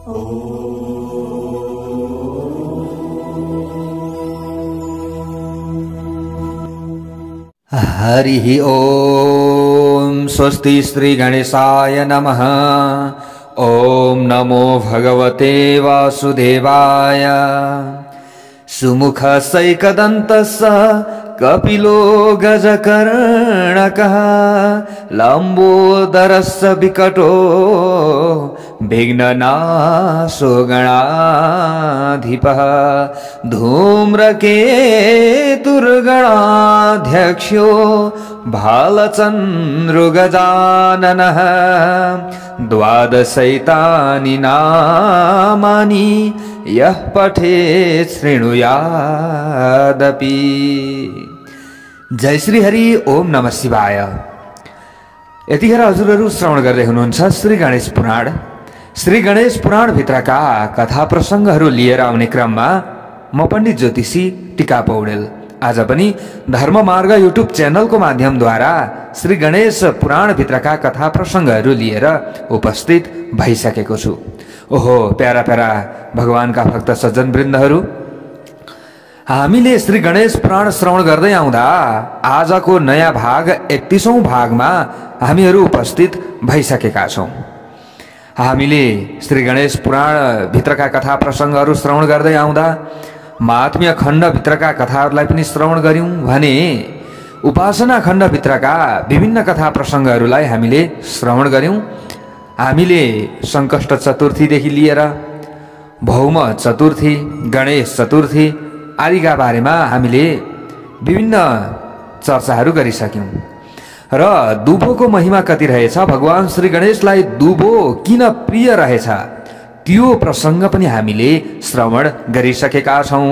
हरि ओम। स्वस्ति श्री गणेशाय नमः। ओम नमो भगवते वासुदेवाय। सुमुख सैकदन्तस्य कपिलो गजकर्णकः लम्बोदरस्य विकटो विघ्ननाशो गणाधिपः धूम्रकेतुर्गणाध्यक्षो भालचन्द्रो गजाननः द्वादशैतानि नामानि यः पठेत् शृणुयादपि। जय श्री हरि। ओम नमः शिवाय। यतिखेर हजुरहरू श्रवण गर्दै हुनुहुन्छ श्री गणेश पुराण। श्री गणेश पुराण भित्रका कथा प्रसंगहरू लिएर आउने क्रममा म पण्डित ज्योतिषी टीका पौडेल आज पनि धर्म मार्ग युट्युब च्यानलको माध्यमद्वारा श्री गणेश पुराण भित्रका कथा प्रसंगहरू लिएर उपस्थित भइसकेको छु। ओहो प्यारा प्यारा भगवानका भक्त सज्जन वृन्दहरू, हामीले श्री गणेश पुराण श्रवण गर्दै आउँदा आजको नयाँ भाग 31औं भागमा हामीहरू उपस्थित भइसकेका छौं। हामीले श्री गणेश पुराण भित्रका कथा प्रसंगहरू श्रवण गर्दै आउँदा महात्म्य खण्ड भित्रका कथाहरूलाई पनि श्रवण गर्यौं भने उपासना खण्ड भित्रका विभिन्न कथा प्रसंगहरूलाई हामीले श्रवण गर्यौं। हामीले संकष्ट चतुर्थीदेखि लिएर भौम चतुर्थी, गणेश चतुर्थी आदिका बारेमा हामीले विभिन्न चर्चाहरू गरिसक्यौं र दुबोको महिमा कति रहेछ, भगवान श्री गणेशलाई दुबो किन प्रिय रहेछ त्यो प्रसंग पनि हामीले श्रवण गरिसकेका छौं।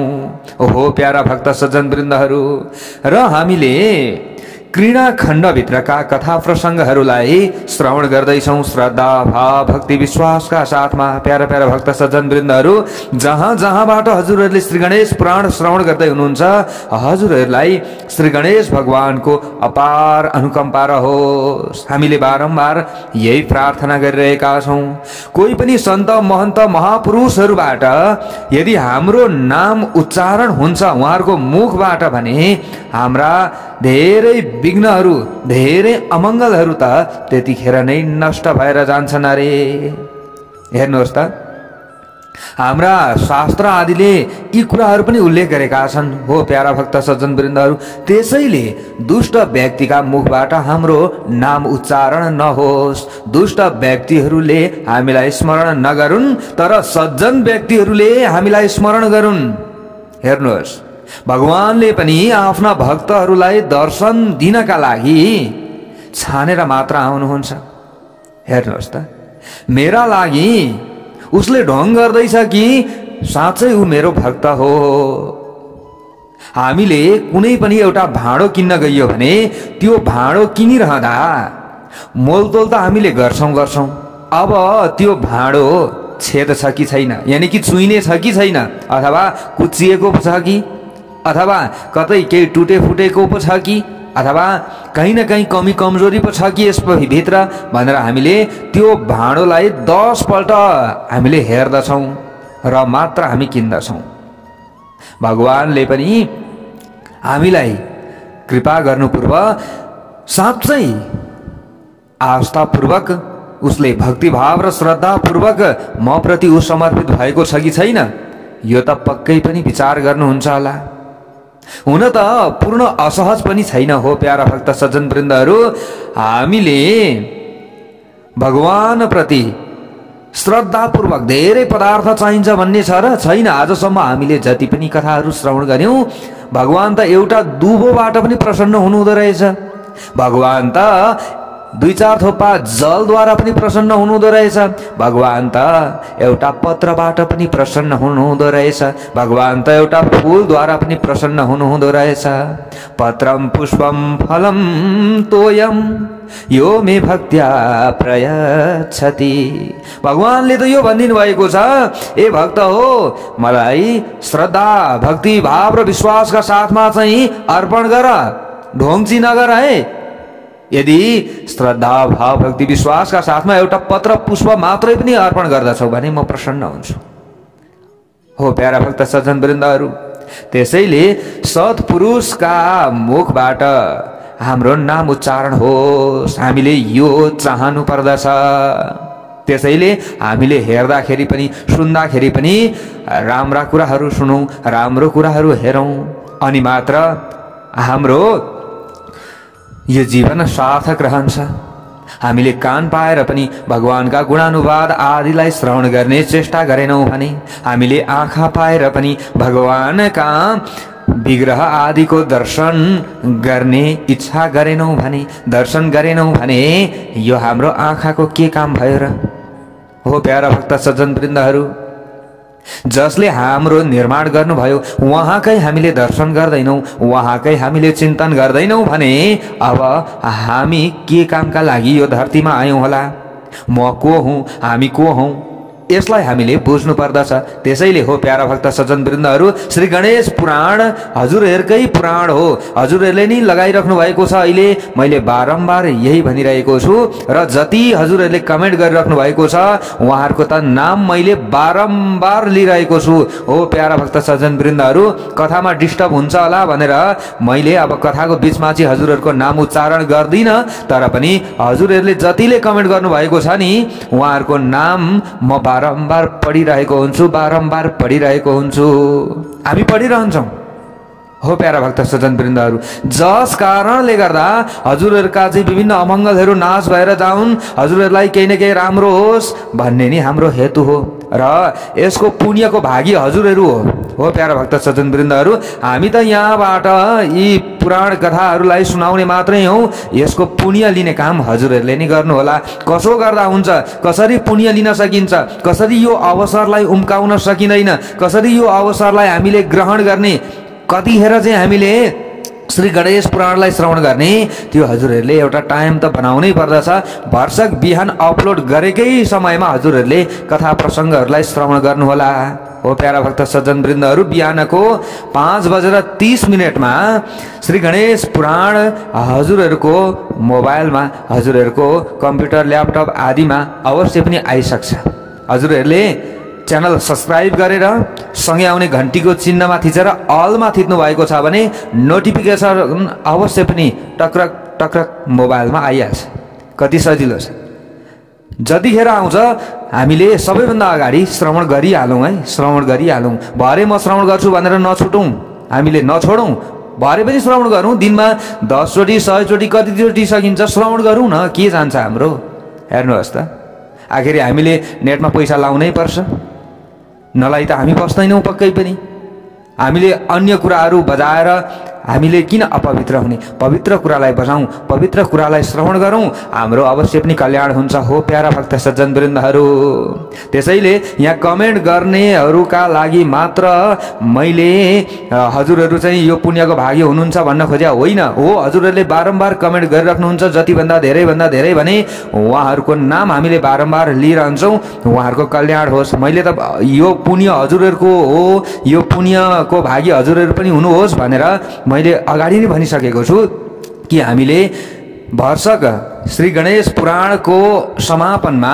ओहो प्यारा भक्त सज्जन वृन्दहरू, र हामीले क्रीडा खण्ड भित्रका कथा प्रसंगहरूलाई श्रवण गर्दैछौं श्रद्धा भाव भक्ति विश्वासका साथमा। प्यारा प्यारा भक्त सज्जन वृन्दहरू, जहाँ जहाँबाट हजुरहरूले श्री गणेश पुराण श्रवण गर्दै हुनुहुन्छ हजुरहरूलाई श्री गणेश भगवानको अपार अनुकम्पा रहोस्। हामीले बारम्बार यही प्रार्थना गरिरहेका छौं। कोही पनि सन्त महन्त महापुरुषहरूबाट यदि हाम्रो नाम उच्चारण हुन्छ उहाँहरूको मुखबाट भने हाम्रा धेरै विघ्नहरू धेरै अमंगलहरू त त्यतिखेर नै नष्ट भएर जान्छन् अरे। हेर्नुहोस् त, हाम्रा शास्त्र आदिले यी कुराहरू पनि उल्लेख गरेका छन्। हो प्यारा भक्त सज्जन वृन्दहरू, त्यसैले दुष्ट व्यक्तिका मुखबाट हाम्रो नाम उच्चारण नहोस्। दुष्ट व्यक्तिहरूले हामीलाई स्मरण नगरून् तर सज्जन व्यक्तिहरूले हामीलाई स्मरण गरून्। हेर्नुहोस्, भगवानले पनि आफ्ना भक्तहरूलाई दर्शन दिनका लागि छानेर मात्र आउनुहुन्छ। हेर्नुहोस् त, मेरा लागि उसले ढोङ गर्दैछ कि साँच्चै ऊ मेरो भक्त हो। हामीले कुनै पनि एउटा भाँडो किन्न गइयो भने त्यो भाँडो किनिरहँदा मोलतोल त हामीले गर्छौं। अब त्यो भाँडो छेद छ कि छैन, यानी कि चुइने छ कि छैन, अथवा कुच्चिएको छ कि, अथवा कतै केही टुटे फुटेको पो छ कि, अथवा कहीं न कहीं कमी कमजोरी पो छ कि यस भित्र भनेर हामीले त्यो भाँडोलाई 10 पल्ट हामीले हेर्दछौं र मात्र हामी किन्दछौं। भगवानले पनि हामीलाई कृपा गर्नुपूर्व साँच्चै आस्थापूर्वक उसले भक्तिभाव र श्रद्धापूर्वक म प्रति ऊ समर्पित भएको छ कि छैन यो त पक्कै पनि विचार गर्नुहुन्छ होला। हुन त पूर्ण असहज पनि छैन। हो प्यारा भक्त सज्जन वृन्दहरू, हामीले भगवान प्रति श्रद्धापूर्वक धेरै पदार्थ चाहिन्छ भन्ने छ र छैन? आजसम्म हामीले जति पनि कथाहरू श्रवण गर्यौं भगवान त एउटा दुबोबाट पनि प्रसन्न हुनुहुँदो रहेछ। भगवान त 2-4 थोपा जलद्वारा पनि प्रसन्न हुनुहुँदो रहेछ। भगवान त एउटा पत्रबाट पनि प्रसन्न हुनुहुँदो रहेछ। भगवान त एउटा फूलद्वारा पनि प्रसन्न हुनुहुँदो रहेछ। पत्रम पुष्पम फलम तोयम यो मे भक्त्या प्रयच्छति। भगवानले त यो भनिदिनु भएको छ, ए भक्त हो मलाई श्रद्धा भक्ति भाव र विश्वासका साथमा चाहिँ अर्पण गर, ढोंगची नगर है। यदि श्रद्धा भाव भक्ति विश्वासका साथमा एउटा पत्र पुष्प मात्रै पनि अर्पण गर्दछौ भने म प्रसन्न हुन्छु। हो प्यारा भक्त सज्जन वृन्दहरू, त्यसैले सत्पुरुषका मुखबाट हाम्रो नाम उच्चारण होस्, हामीले यो चाहनु पर्दछ। त्यसैले हामीले हेर्दाखेरि पनि सुन्दाखेरि पनि राम्रा कुराहरू सुनौँ, राम्रो कुराहरू हेरौँ, अनि मात्र हाम्रो यो जीवन सार्थक रहन्छ। हामीले कान पाएर पनि भगवानका गुणानुवाद आदिलाई श्रवण गर्ने चेष्टा गरेनौँ भने, हामीले आँखा पाएर पनि भगवानका विग्रह आदिको दर्शन गर्ने इच्छा गरेनौँ भने, दर्शन गरेनौँ भने यो हाम्रो आँखाको के काम भयो र? हो प्यारा भक्त सज्जन वृन्दहरू, जसले हाम्रो निर्माण गर्नुभयो उहाँकै हामीले दर्शन गर्दैनौँ, उहाँकै हामीले चिन्तन गर्दैनौँ भने अब हामी के कामका लागि यो धरतीमा आयौँ होला? म को हुँ, हामी को हौँ, यसलाई हामीले बुझ्नु पर्दछ। त्यसैले हो प्यारा भक्त सज्जन वृन्दहरू, श्री गणेश पुराण हजुरहरूकै पुराण हो, हजुरहरूले नै लगाइराख्नु भएको छ। अहिले मैले बारम्बार यही भनिरहेको छु र जति हजुरहरूले कमेन्ट गरिराख्नु भएको छ उहाँहरूको त नाम मैले बारम्बार लिइरहेको छु। हो प्यारा भक्त सज्जन वृन्दहरू, कथामा डिस्टर्ब हुन्छ होला भनेर मैले अब कथाको बिचमा चाहिँ हजुरहरूको नाम उच्चारण गर्दिनँ, तर पनि हजुरहरूले जतिले कमेन्ट गर्नुभएको छ नि उहाँहरूको नाम म बारम्बार पढिरहेको हुन्छु, बारम्बार पढिरहेको हुन्छु, हामी पढिरहन्छौँ। हो प्यारा भक्त सज्जन वृन्दहरू, जस कारणले गर्दा हजुरहरूका चाहिँ विभिन्न अमङ्गलहरू नाश भएर जाउन्, हजुरहरूलाई केही न केही राम्रो होस् भन्ने नि हाम्रो हेतु हो र यसको पुण्यको भागी हजुरहरू हो। हो प्यारा भक्त सज्जन वृन्दहरू, हामी त यहाँबाट यी पुराण कथाहरूलाई सुनाउने मात्रै हौ, यसको पुण्य लिने काम हजुरहरूले नै गर्नुहोला। कसो गर्दा हुन्छ, कसरी पुण्य लिन सकिन्छ, कसरी यो अवसरलाई उम्काउन सकिँदैन, कसरी यो अवसरलाई हामीले ग्रहण गर्ने, कतिखेर चाहिँ हामीले श्री गणेश पुराणलाई श्रवण गर्ने, त्यो हजुरहरूले एउटा टाइम त बनाउनै पर्दछ। भर्सक बिहान अपलोड गरेकै समयमा हजुरहरूले कथा प्रसङ्गहरूलाई श्रवण गर्नुहोला। हो प्यारा भक्त सज्जन वृन्दहरू, बिहानको 5:30 श्री गणेश पुराण हजुरहरूको मोबाइलमा, हजुरहरूको कम्प्युटर ल्यापटप आदिमा अवश्य पनि आइसक्छ। हजुरहरूले च्यानल सब्सक्राइब गरेर सँगै आउने घन्टीको चिन्हमा थिचेर अलमा थिच्नु भएको छ भने नोटिफिकेसन अवश्य पनि टक्रक टक्रक मोबाइलमा आइहाल्छ। कति सजिलो छ। जतिखेर आउँछ हामीले सबैभन्दा अगाडि श्रवण गरिहालौँ है, श्रवण गरिहालौँ। भरे म श्रवण गर्छु भनेर नछुटौँ, हामीले नछोडौँ, भरे पनि श्रवण गरौँ। दिनमा 10 चोटि 100 चोटि कतिचोटि सकिन्छ श्रवण गरौँ न, के जान्छ हाम्रो। हेर्नुहोस् त, आखिर हामीले नेटमा पैसा लाउनै पर्छ, नलाई त हामी बस्दैनौँ पक्कै पनि। हामीले अन्य कुराहरू बजाएर हामीले किन अपवित्र हुने? पवित्र कुरालाई बजाउँ, पवित्र कुरालाई श्रवण गरौँ, हाम्रो अवश्य पनि कल्याण हुन्छ। हो प्यारा भक्त सज्जन वृन्दहरू, त्यसैले यहाँ कमेन्ट गर्नेहरूका लागि मात्र मैले हजुरहरू चाहिँ यो पुण्यको भागी हुनुहुन्छ भन्न खोजे होइन। हो, हजुरहरूले बारम्बार कमेन्ट गरिराख्नुहुन्छ, जतिभन्दा धेरै भने उहाँहरूको नाम हामीले बारम्बार लिइरहन्छौँ, उहाँहरूको कल्याण होस्। मैले त यो पुण्य हजुरहरूको हो, यो पुण्यको भागी हजुरहरू पनि हुनुहोस् भनेर मैले अगाडि नै भनिसकेको छु कि हामीले भर्सक श्री गणेश पुराणको समापनमा,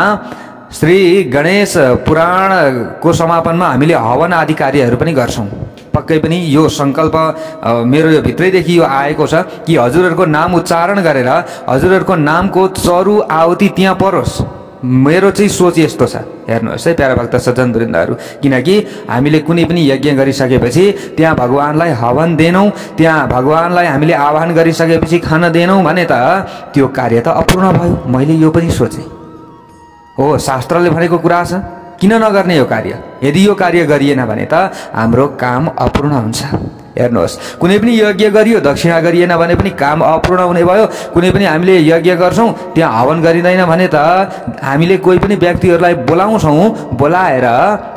श्री गणेश पुराणको समापनमा हामीले हवन आदि कार्यहरू पनि गर्छौँ। पक्कै पनि यो सङ्कल्प मेरो यो भित्रैदेखि यो आएको छ कि हजुरहरूको नाम उच्चारण गरेर हजुरहरूको नामको चरु आहुति त्यहाँ परोस्। मेरो चाहिँ सोच यस्तो छ। हेर्नुहोस् है प्यारा भक्त सज्जन वृन्दहरू, किनकि हामीले कुनै पनि यज्ञ गरिसकेपछि त्यहाँ भगवानलाई हवन दिनौँ, त्यहाँ भगवानलाई हामीले आह्वान गरिसकेपछि खान दिनौँ भने त त्यो कार्य त अपूर्ण भयो। मैले यो पनि सोचेँ। हो, शास्त्रले भनेको कुरा छ, किन नगर्ने यो कार्य? यदि यो कार्य गरिएन भने त हाम्रो काम अपूर्ण हुन्छ। हेर्नुहोस्, कुनै पनि यज्ञ गरियो, दक्षिणा गरिएन भने पनि काम अपूर्ण हुने भयो। कुनै पनि हामीले यज्ञ गर्छौँ, त्यहाँ हवन गरिँदैन भने त हामीले कोही पनि व्यक्तिहरूलाई बोलाउँछौँ, बोलाएर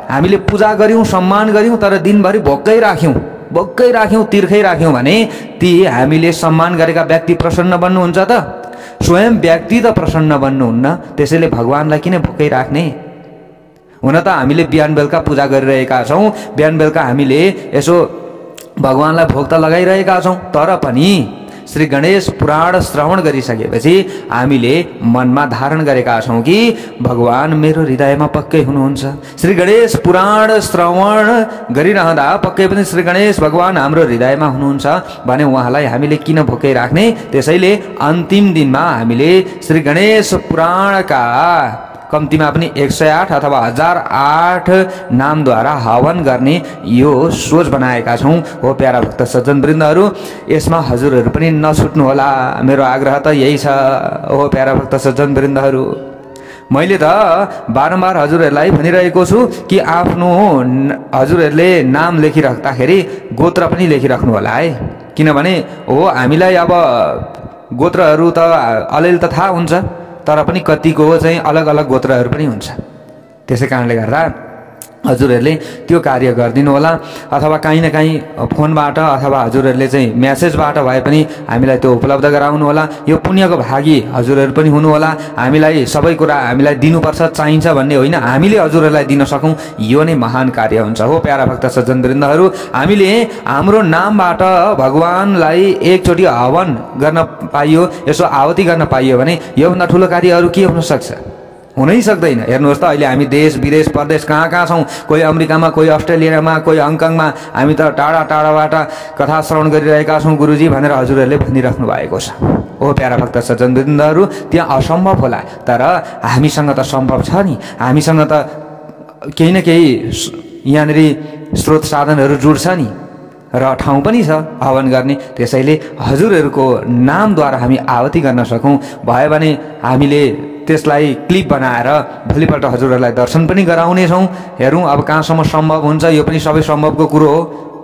हामीले पूजा गऱ्यौँ, सम्मान गऱ्यौँ, तर दिनभरि भोकै राख्यौँ, तिर्खै राख्यौँ भने ती हामीले सम्मान गरेका व्यक्ति प्रसन्न बन्नुहुन्छ त? स्वयं व्यक्ति त प्रसन्न बन्नुहुन्न, त्यसैले भगवानलाई किन भोकै राख्ने? हुन त हामीले बिहान बेलुका पूजा गरिरहेका छौँ, बिहान बेलुका हामीले यसो भगवानलाई भोग त लगाइरहेका छौँ, तर पनि श्री गणेश पुराण श्रवण गरिसकेपछि हामीले मनमा धारण गरेका छौँ कि भगवान मेरो हृदयमा पक्कै हुनुहुन्छ। श्री गणेश पुराण श्रवण गरिरहँदा पक्कै पनि श्री गणेश भगवान हाम्रो हृदयमा हुनुहुन्छ भने उहाँलाई हामीले किन भोकै राख्ने। त्यसैले अन्तिम दिनमा हामीले श्री गणेश पुराणका कम्तीमा पनि 108 अथवा 1008 नामद्वारा हवन गर्ने यो सोच बनाएका छौँ। हो प्यारा भक्त सज्जनवृन्दहरू, यसमा हजुरहरू पनि नछुट्नुहोला, मेरो आग्रह त यही छ। हो प्यारा भक्त सज्जनवृन्दहरू, मैले त बारम्बार हजुरहरूलाई भनिरहेको छु कि आफ्नो हजुरहरूले नाम लेखिराख्दाखेरि गोत्र पनि लेखिराख्नु होला है। किनभने हो हामीलाई अब गोत्रहरू त अलिअलि त थाहा हुन्छ, तर पनि कतिको चाहिँ अलग अलग गोत्रहरू पनि हुन्छ। त्यसै कारणले गर्दा हजुरहरूले त्यो कार्य गरिदिनु होला। अथवा काहीँ न काहीँ फोनबाट अथवा हजुरहरूले चाहिँ म्यासेजबाट भए पनि हामीलाई त्यो उपलब्ध गराउनु होला। यो पुण्यको भागी हजुरहरू पनि हुनु होला। हामीलाई सबै कुरा हामीलाई दिनुपर्छ चाहिन्छ भन्ने होइन, हामीले हजुरहरूलाई दिन सकौँ यो नै महान कार्य हुन्छ। हो प्यारा भक्त सज्जनवृन्दहरू, हामीले हाम्रो नामबाट भगवानलाई एकचोटि हवन गर्न पाइयो, यसो आहुति गर्न पाइयो भने योभन्दा ठुलो कार्य अरू के हुन सक्छ? हुनै सक्दैन। हेर्नुहोस् त अहिले हामी देश विदेश परदेश कहाँ कहाँ छौँ, कोही अमेरिकामा, कोही अस्ट्रेलियामा, कोही हङकङमा, हामी त टाढा टाढाबाट कथा श्रवण गरिरहेका छौँ गुरुजी भनेर हजुरहरूले भनिराख्नु भएको छ। हो प्यारा भक्त सज्जनवृन्दहरू, त्यहाँ असम्भव होला तर हामीसँग त सम्भव छ नि। हामीसँग त केही न केही यहाँनिर स्रोत साधनहरू जुड्छ नि र ठाउँ पनि छ हवन गर्ने। त्यसैले हजुरहरूको नामद्वारा हामी आहुति गर्न सकौँ भयो भने हामीले त्यसलाई क्लिप बनाएर भोलिपल्ट हजुरहरूलाई दर्शन पनि गराउनेछौँ। हेरौँ अब कहाँसम्म सम्भव हुन्छ, यो पनि सबै सम्भवको कुरो हो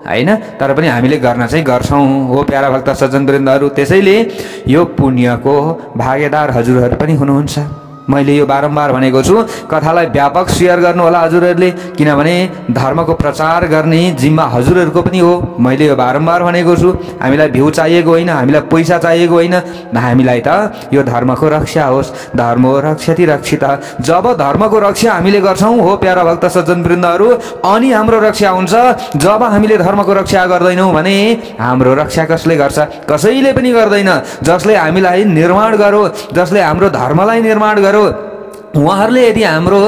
होइन, तर पनि हामीले गर्न चाहिँ गर्छौँ। हो प्यारा भक्त सज्जनवृन्दहरू, त्यसैले यो पुण्यको भागीदार हजुरहरू पनि हुनुहुन्छ। मैले यो बारम्बार भनेको छु, कथालाई व्यापक सेयर गर्नु होला हजुरहरूले, किनभने धर्मको प्रचार गर्ने जिम्मा हजुरहरूको पनि हो। मैले यो बारम्बार भनेको छु, हामीलाई भ्यू चाहिएको होइन, हामीलाई पैसा चाहिएको होइन, हामीलाई त यो धर्मको रक्षा होस्। धर्मो रक्षति रक्षित। जब धर्मको रक्षा हामीले गर्छौँ हो प्यारा भक्त सज्जनवृन्दहरू, अनि हाम्रो रक्षा हुन्छ। जब हामीले धर्मको रक्षा गर्दैनौँ भने हाम्रो रक्षा कसले गर्छ? कसैले पनि गर्दैन। जसले हामीलाई निर्माण गरो, जसले हाम्रो धर्मलाई निर्माण गरो, उहाँहरूले यदि हाम्रो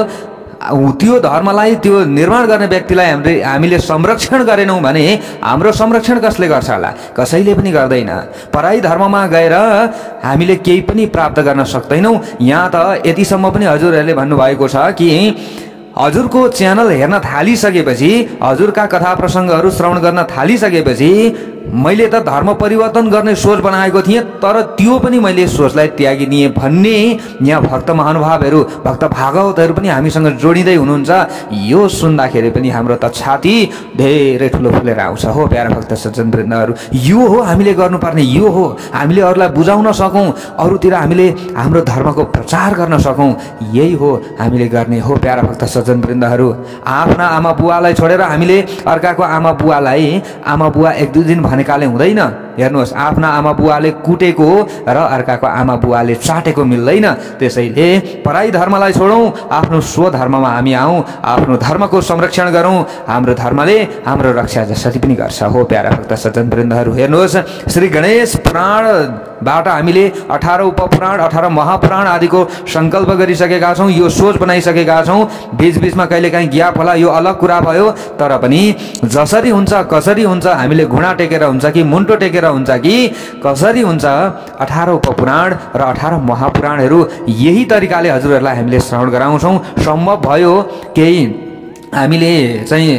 त्यो धर्मलाई, त्यो निर्माण गर्ने व्यक्तिलाई हामीले संरक्षण गरेनौँ भने हाम्रो संरक्षण कसले गर्छ होला? कसैले पनि गर्दैन। पराई धर्ममा गएर हामीले केही पनि प्राप्त गर्न सक्दैनौँ। यहाँ त यतिसम्म पनि हजुरहरूले भन्नुभएको छ कि हजुरको च्यानल हेर्न थालिसकेपछि, हजुरका कथा प्रसङ्गहरू श्रवण गर्न थालिसकेपछि मैले त धर्म परिवर्तन गर्ने सोच बनाएको थिएँ, तर त्यो पनि मैले सोचलाई त्यागिदिएँ भन्ने यहाँ भक्त महानुभावहरू, भक्त भागवतहरू पनि हामीसँग जोडिँदै हुनुहुन्छ। यो सुन्दाखेरि पनि हाम्रो त छाती धेरै ठुलो फुलेर आउँछ। हो प्यारा भक्त सज्जनवृन्दहरू, यो हो हामीले गर्नुपर्ने, यो हो हामीले अरूलाई बुझाउन सकौँ, अरूतिर हामीले हाम्रो धर्मको प्रचार गर्न सकौँ, यही हो हामीले गर्ने। हो प्यारा भक्त सज्जनवृन्दहरू, आफ्ना आमा बुवालाई छोडेर हामीले अर्काको आमा बुवालाई आमा बुवा एक दुई दिन भनेकाले हुँदैन। हेर्नुहोस्, आफ्ना आमा बुवाले कुटेको र अर्काको आमा बुवाले चाटेको मिल्दैन। त्यसैले पराई धर्मलाई छोडौँ, आफ्नो स्वधर्ममा हामी आउँ, आफ्नो धर्मको संरक्षण गरौँ। हाम्रो धर्मले हाम्रो रक्षा जसरी पनि गर्छ। हो प्यारा भक्त सज्जनवृन्दहरू, हेर्नुहोस्, श्री गणेश पुराणबाट हामीले 18 उपपुराण, 18 महापुराण आदिको सङ्कल्प गरिसकेका छौँ, यो सोच बनाइसकेका छौँ। बीचबीचमा कहिलेकाहीँ ग्याप होला, यो अलग कुरा भयो, तर पनि जसरी हुन्छ कसरी हुन्छ, हामीले घुँडा टेकेर हुन्छ कि मुन्टो टेकेर हुन्छ कि कसरी हुन्छ, 18 उपपुराण र 18 महापुराणहरू यही तरिकाले हजुरहरूलाई हामीले श्रवण गराउँछौँ। सम्भव भयो केही हामीले चाहिँ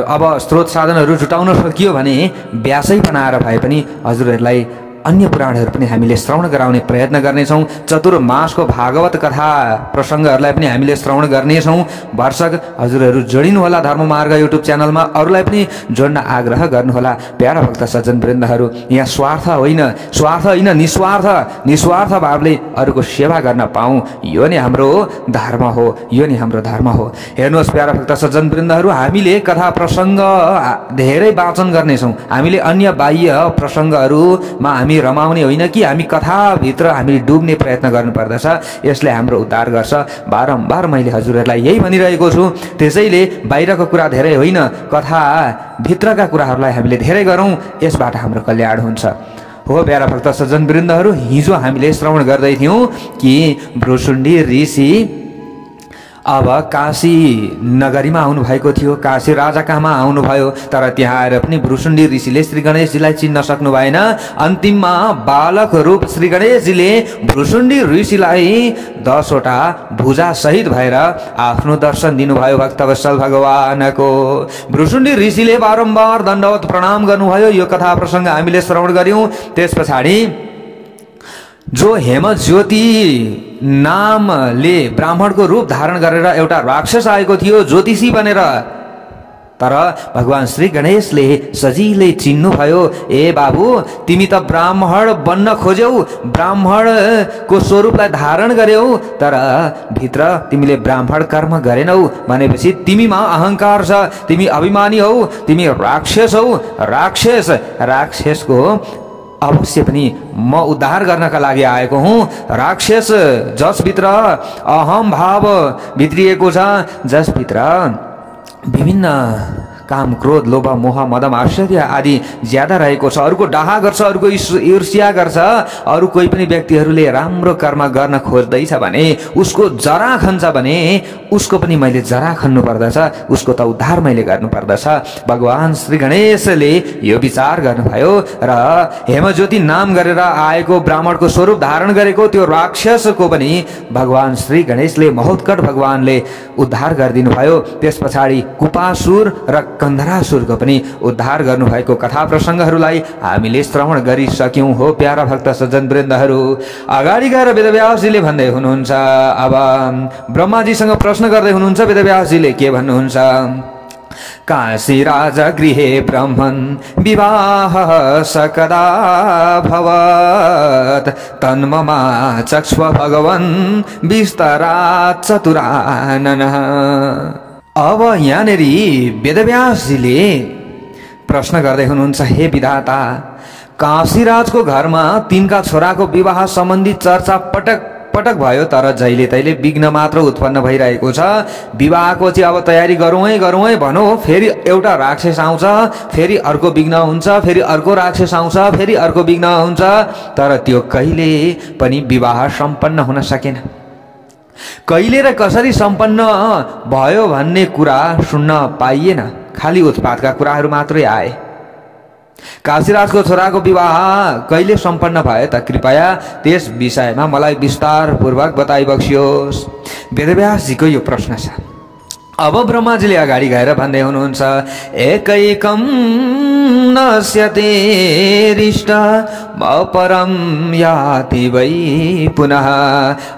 अब स्रोत साधनहरू जुटाउन सकियो भने व्यासै बनाएर भए पनि हजुरहरूलाई अन्य पुराणहरू पनि हामीले श्रवण गराउने प्रयत्न गर्नेछौँ। चतुर्मासको भागवत कथा प्रसङ्गहरूलाई पनि हामीले श्रवण गर्नेछौँ। भरसक हजुरहरू जोडिनुहोला धर्ममार्ग युट्युब च्यानलमा, अरूलाई पनि जोड्न आग्रह गर्नुहोला। प्यारा भक्त सज्जनवृन्दहरू, यहाँ स्वार्थ होइन, निस्वार्थ भावले अरूको सेवा गर्न पाऊँ, यो नै हाम्रो धर्म हो, यो नै हाम्रो धर्म हो। हेर्नुहोस् प्यारा भक्त सज्जनवृन्दहरू, हामीले कथा प्रसङ्ग धेरै वाचन गर्नेछौँ। हामीले अन्य बाह्य प्रसङ्गहरूमा हामी रमाउने होइन कि हामी कथाभित्र हामी डुब्ने प्रयत्न गर्नुपर्दछ। यसले हाम्रो उद्धार गर्छ। बारम्बार मैले हजुरहरूलाई यही भनिरहेको छु। त्यसैले बाहिरको कुरा धेरै होइन, कथाभित्रका कुराहरूलाई हामीले धेरै गरौँ, यसबाट हाम्रो कल्याण हुन्छ। हो प्यारा भक्त सज्जन वृन्दहरू, हिजो हामीले श्रवण गर्दै थियौं कि भ्रुसुण्डी ऋषि अब काशी नगरीमा आउनुभएको थियो, काशी राजा कहाँमा आउनुभयो। तर त्यहाँ आएर पनि भ्रुसुण्डी ऋषिले श्री गणेशजीलाई चिन्न सक्नु भएन। अन्तिममा बालक रूप श्री गणेशजीले भ्रुसुण्डी ऋषिलाई 10वटा भुजा सहित भएर आफ्नो दर्शन दिनुभयो भक्तवत्सल भगवानको। भ्रुसुण्डी ऋषिले बारम्बार दण्डवत प्रणाम गर्नुभयो। यो कथा प्रसङ्ग हामीले श्रवण गर्यौं। त्यस पछाडि जो हेमज्योति नामले ब्राह्मणको रूप धारण गरेर एउटा राक्षस आएको थियो ज्योतिषी बनेर, तर भगवान श्री गणेशले सजिलै चिन्नुभयो। ए बाबु, तिमी त ब्राह्मण बन्न खोज्यौ, ब्राह्मणको स्वरूपलाई धारण गर्यौ, तर भित्र तिमीले ब्राह्मण कर्म गरेनौ भनेपछि तिमीमा अहंकार छ, तिमी अभिमानी हौ, तिमी राक्षस हौ। राक्षसको अवश्य पनि म उद्धार गर्नका लागि आएको हुँ। राक्षस जसभित्र अहम भाव भित्रिएको छ, जसभित्र विभिन्न काम, क्रोध, लोभ, मोह, मद, मात्सर्य आदि ज्यादा रहेको छ, अरूको डाहा गर्छ, अरूको ईर्ष्या गर्छ, अरू कोही पनि व्यक्तिहरूले राम्रो कर्म गर्न खोज्दैछ भने उसको जरा खन्छ भने उसको पनि मैले जरा खन्नु पर्दछ, उसको त उद्धार मैले गर्नु पर्दछ। भगवान श्री गणेशले यो विचार गर्नुभयो र हेमज्योति नाम गरेर आएको ब्राह्मणको स्वरूप धारण गरेको त्यो राक्षसको पनि भगवान श्री गणेशले महोत्कट भगवानले उद्धार गरिदिनु भयो। त्यस पछाडि कुपासुर र कन्धरासुरको पनि उद्धार गर्नुभएको कथा प्रसङ्गहरूलाई हामीले श्रवण गरिसक्यौं। हो प्यारा भक्त सज्जन वृन्दहरू, अगाडि गएर वेदव्यासजीले भन्दै हुनुहुन्छ, अब ब्रह्माजीसँग प्रश्न गर्दै हुनुहुन्छ वेदव्यासजीले के भन्नुहुन्छ? काशी राजा गृहे ब्रह्मन् विवाह सकदा भवत् तन्ममा चक्ष्व भगवन् विस्तरात् चतुराननः। अब यहाँनेरि वेदव्यासजीले प्रश्न गर्दै हुनुहुन्छ, हे विधाता, काशीराजको घरमा तिनका छोराको विवाह सम्बन्धी चर्चा पटक पटक भयो, तर जहिले तहिले विघ्न मात्र उत्पन्न भइरहेको छ। विवाहको चाहिँ अब तयारी गरौँ है भनौँ, फेरि एउटा राक्षस आउँछ, फेरि अर्को विघ्न हुन्छ, फेरि अर्को राक्षस आउँछ, फेरि अर्को विघ्न हुन्छ, तर त्यो कहिले पनि विवाह सम्पन्न हुन सकेन। कहिले र कसरी सम्पन्न भयो भन्ने कुरा सुन्न पाइएन, खाली उत्पातका कुराहरू मात्रै आए। काशीराजको छोराको विवाह कहिले सम्पन्न भयो त कृपया त्यस विषयमा मलाई विस्तार पूर्वक बताइ बक्सियोस्। वेदव्यासजीको यो प्रश्न छ। अब ब्रह्माजीले अगाडि गएर भन्दै हुनुहुन्छ, एकैकं नश्यते रिष्ट परम याति वै पुनः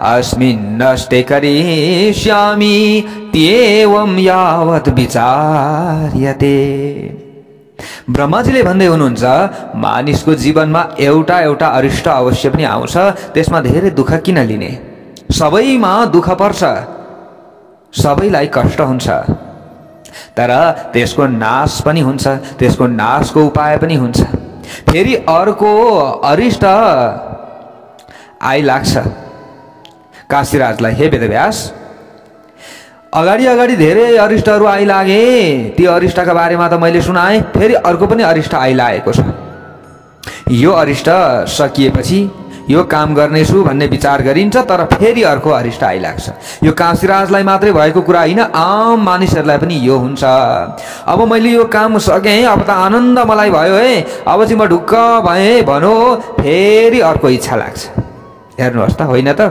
अस्मिन् नष्टे करिष्यामि त्येवं यावत् विचार्यते। ब्रह्माजीले भन्दै हुनुहुन्छ, मानिसको जीवनमा एउटा एउटा अरिष्ट अवश्य पनि आउँछ, त्यसमा धेरै दुःख किन लिने? सबैमा दुःख पर्छ, सबैलाई कष्ट हुन्छ, तर त्यसको नाश पनि हुन्छ, त्यसको नाशको उपाय पनि हुन्छ। फेरि अर्को अरिष्ट आइलाग्छ काशीराजलाई। हे वेदव्यास, अगाडि धेरै अरिष्टहरू आइलागे, त्यो अरिष्टका बारेमा त मैले सुनाएँ, फेरि अर्को पनि अरिष्ट आइलागेको छ। यो अरिष्ट सकिएपछि यो काम गर्नेछु भन्ने विचार गरिन्छ, तर फेरि अर्को अरिष्ट आइलाग्छ। यो काशीराजलाई मात्रै भएको कुरा होइन, आम मानिसहरूलाई पनि यो हुन्छ। अब मैले यो काम सकेँ, अब त आनन्द मलाई भयो है, अब चाहिँ म ढुक्क भएँ भनौँ, फेरि अर्को इच्छा लाग्छ। हेर्नुहोस् त, होइन त,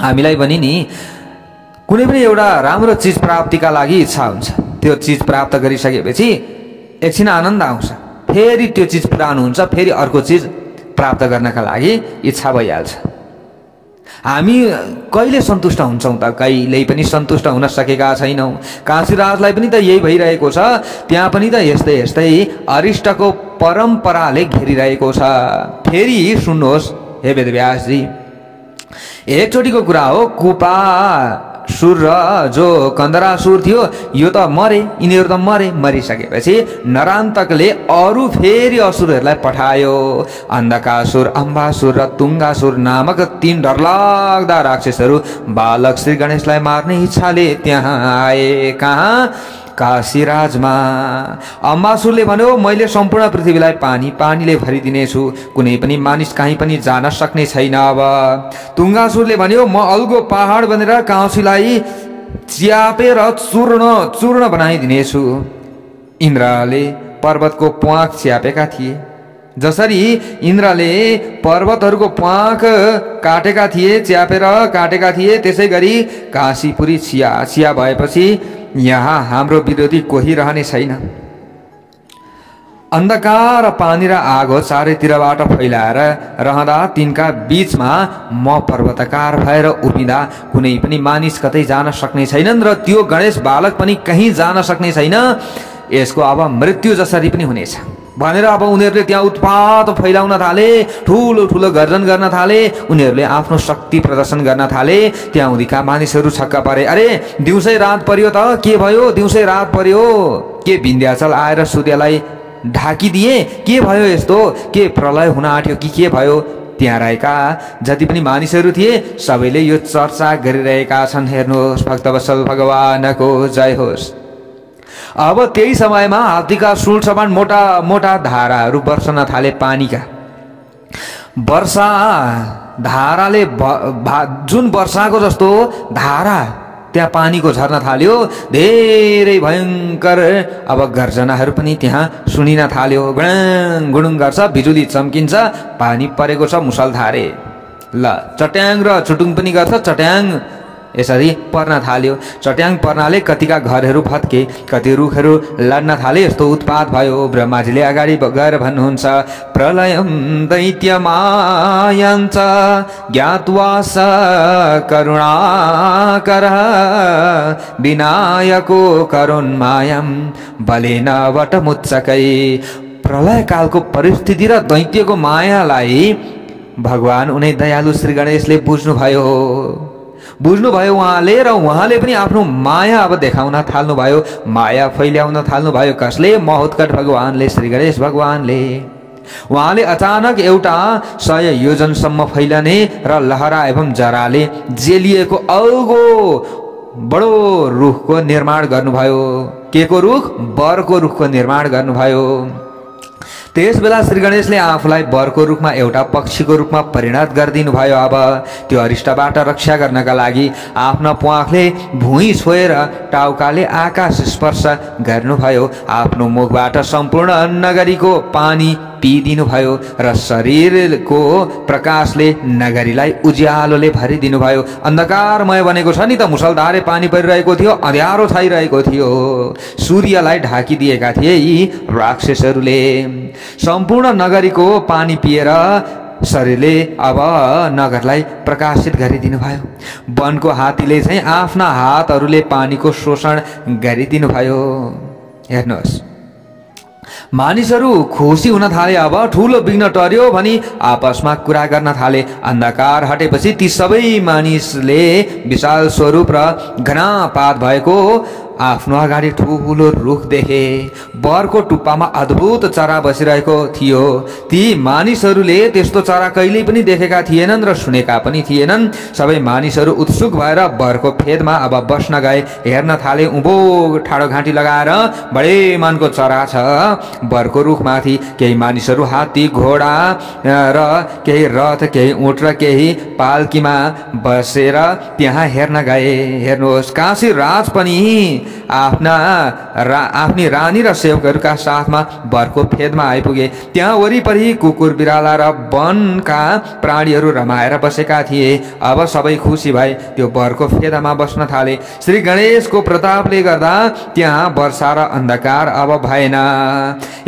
हामीलाई पनि नि कुनै पनि एउटा राम्रो चिज प्राप्तिका लागि इच्छा हुन्छ। त्यो चिज प्राप्त गरिसकेपछि एकछिन आनन्द आउँछ, फेरि त्यो चिज पुरानो हुन्छ, फेरि अर्को चिज प्राप्त गर्नका लागि इच्छा भइहाल्छ। हामी कहिले सन्तुष्ट हुन्छौँ त? कहिल्यै पनि सन्तुष्ट हुन सकेका छैनौँ। काशीराजलाई पनि त यही भइरहेको छ, त्यहाँ पनि त यस्तै यस्तै अरिष्टको परम्पराले घेरिरहेको छ। फेरि सुन्नुहोस् हे वेदव्यासजी, एकचोटिको कुरा हो, कुपा सुर र जो कन्दरासुर थियो यो त मरे, यिनीहरू त मरिसकेपछि नरान्तकले अरू फेरि असुरहरूलाई पठायो। अन्धकासुर, अम्बासुर र तुङ्गासुर नामक 3 डरलाग्दा राक्षसहरू बालक श्री गणेशलाई मार्ने इच्छाले त्यहाँ आए। कहाँ? काशीराजमा। अम्बासुरले भन्यो मैले सम्पूर्ण पृथ्वीलाई पानीले भरिदिनेछु, कुनै पनि मानिस कहीँ पनि जान सक्ने छैन। अब तुङ्गासुरले भन्यो म अल्गो पहाड बनेर काशीलाई च्यापेर चूर्ण बनाइदिनेछु। इन्द्रले पर्वतको प्वाँख च्यापेका थिए, जसरी इन्द्रले पर्वतहरूको प्वाँख काटेका थिए, च्यापेर काटेका थिए, त्यसै गरी काशीपुरी चिया भएपछि यहाँ हाम्रो विरोधी कोही रहने छैन। अन्धकार पानी र आगो चारैतिरबाट फैलाएर रहँदा तिनका बीचमा म पर्वतकार भएर उभिँदा कुनै पनि मानिस कतै जान सक्ने छैनन् र त्यो गणेश बालक पनि कहीँ जान सक्ने छैन। यसको अब मृत्यु जसरी पनि हुनेछ भनेर अब उनीहरूले त्यहाँ उत्पात फैलाउन थाले, ठुलो ठुलो गर्जन गर्न थाले, उनीहरूले आफ्नो शक्ति प्रदर्शन गर्न थाले। त्यहाँ उनीका मानिसहरू छक्क परे, अरे दिउँसै रात पर्यो त, के भयो? दिउँसै रात पर्यो, के विन्ध्याचल आएर सूर्यलाई ढाकिदिए? के भयो यस्तो? के प्रलय हुन आँट्यो कि के भयो? त्यहाँ रहेका जति पनि मानिसहरू थिए सबैले यो चर्चा गरिरहेका छन्, हेर्नुहोस् भक्तवत्सल भगवानको जय होस्। अब त्यही समयमा हात्तीका सुल समान मोटा मोटा धाराहरू बर्सन थाले। पानीका वर्षा धाराले जुन वर्षाको जस्तो धारा त्यहाँ पानीको झर्न थाल्यो। धेरै भयङ्कर अब गर्जनाहरू पनि त्यहाँ सुनिन थाल्यो। गुडुङ गुडुङ गर्छ, बिजुली चम्किन्छ, पानी परेको छ मुसलधारे। ल चट्याङ र चुटुङ पनि गर्छ, चट्याङ यसरी पर्न थाल्यो। चट्याङ पर्नाले कतिका घरहरू भत्के, कति रुखहरू लड्न थाले। यस्तो उत्पात भयो। ब्रह्माजीले अगाडि गएर भन्नुहुन्छ, प्रलयम दैत्यमायञ्च ज्ञात्वा स करुणाकर विनायको करुणमायं बलेन वटमुच्चकै। प्रलय कालको परिस्थिति र दैत्यको मायालाई भगवान उनी दयालु श्री गणेशले बुझ्नुभयो उहाँले, र उहाँले पनि आफ्नो माया अब देखाउन थाल्नुभयो, माया फैल्याउन थाल्नुभयो। कसले? महोत्कट भगवानले, श्री गणेश भगवानले। उहाँले अचानक एउटा 100 योजनसम्म फैलने र लहरा एवं जराले जेलिएको अल्गो बडो रुखको निर्माण गर्नुभयो। के को रुख? बरको रुखको निर्माण गर्नुभयो। त्यस बेला श्री गणेशले आफूलाई बरको रूपमा एउटा पक्षीको रूपमा परिणत गरिदिनु भयो। अब त्यो अरिष्टबाट रक्षा गर्नका लागि आफ्नो प्वाखले भुइँ छोएर टाउकाले आकाश स्पर्श गर्नुभयो। आफ्नो मुखबाट सम्पूर्ण नगरीको पानी पिदिनु भयो र शरीरको प्रकाशले नगरीलाई उज्यालोले भरिदिनु भयो। अन्धकारमय बनेको छ नि त, मुसलधारे पानी परिरहेको थियो, अँध्यारो छाइरहेको थियो, सूर्यलाई ढाकिदिएका थिए यी राक्षसहरूले। सम्पूर्ण नगरीको पानी पिएर शरीरले अब नगरलाई प्रकाशित गरिदिनु भयो। वनको हात्तीले चाहिँ आफ्ना हातहरूले पानीको शोषण गरिदिनु भयो। हेर्नुहोस्, मानिसहरू खुसी हुन थाले। अब ठुलो विघ्न टर्यो भनी आपसमा कुरा गर्न थाले। अन्धकार हटेपछि ती सबै मानिसले विशाल स्वरूप र घना पात भएको आफ्नो अगाडि ठुलो रुख देखे। बरको टुप्पामा अद्भुत चरा बसिरहेको थियो। ती मानिसहरूले त्यस्तो चरा कहिल्यै पनि देखेका थिएनन् र सुनेका पनि थिएनन्। सबै मानिसहरू उत्सुक भएर बरको फेदमा अब बस्न गए। हेर्न थाले, उँभो ठाडो घाँटी लगाएर बडे मानको चरा छ बरको रुखमाथि। केही मानिसहरू हात्ती, घोडा र केही रथ, केही ऊँट र केही पाल्कीमा बसेर त्यहाँ हेर्न गए। हेर्नुहोस्, काशी राज पनि आफ्नी रानी र सेवकहरूका साथमा बरको फेदमा आइपुगे। त्यहाँ वरिपरि कुकुर, बिराला र वनका प्राणीहरू रमाएर बसेका थिए। अब सबै खुसी भए, त्यो बरको फेदमा बस्न थाले। श्री गणेशको प्रतापले गर्दा त्यहाँ वर्षा र अन्धकार अब भएन।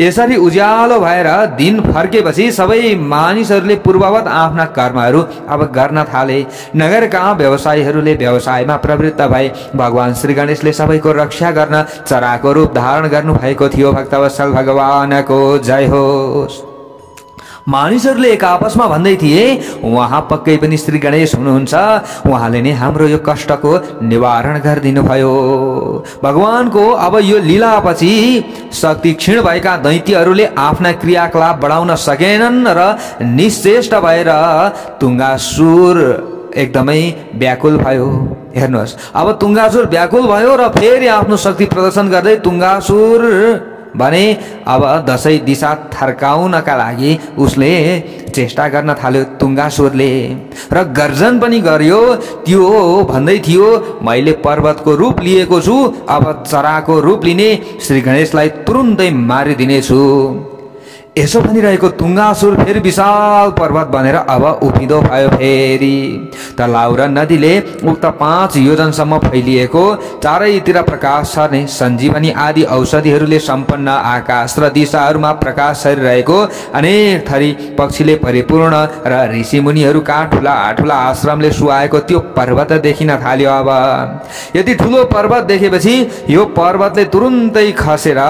यसरी उज्यालो भएर दिन फर्केपछि सबै मानिसहरूले पूर्ववत आफ्ना कर्महरू अब गर्न थाले। नगरका व्यवसायीहरूले व्यवसायमा प्रवृत्त भए। भगवान श्री गणेशले सबैको रक्षा गर्न चराको रूप धारण गर्नु भएको थियो। भक्तवत्सल भगवानको जय होस्। मानिसहरूले एक आपसमा भन्दै थिए, उहाँ पक्कै पनि श्री गणेश हुनुहुन्छ, उहाँले नै हाम्रो यो कष्टको निवारण गरिदिनु भयो। भगवानको अब यो लीलापछि शक्ति क्षीण भएका दैत्यहरूले आफ्ना क्रियाकलाप बढाउन सकेनन् र निश्चेष्ट भएर तुङ्गासुर एकदमै व्याकुल भयो। हेर्नुहोस्, अब तुङ्गासुर व्याकुल भयो र फेरि आफ्नो शक्ति प्रदर्शन गर्दै तुङ्गासुर भने अब दसैँ दिशा थर्काउनका लागि उसले चेष्टा गर्न थाल्यो तुङ्गासुरले, र गर्जन पनि गर्यो। त्यो भन्दै थियो मैले पर्वतको रूप लिएको छु, अब चराको रूप लिने श्री गणेशलाई तुरुन्तै मारिदिनेछु। यसो भनिरहेको तुङ्गासुर फेरि विशाल पर्वत बनेर अब उभिँदो भयो। फेरि तलाउ र नदीले उक्त 5 योजनसम्म फैलिएको चारैतिर प्रकाश छर्ने सञ्जीवनी आदि औषधिहरूले सम्पन्न आकाश र दिशाहरूमा प्रकाश छरिरहेको अनेक थरी पक्षीले परिपूर्ण र ऋषिमुनिहरूका ठुला ठुला आश्रमले सुहाएको त्यो पर्वत देखिन थाल्यो। अब यति ठुलो पर्वत देखेपछि यो पर्वतले तुरुन्तै खसेर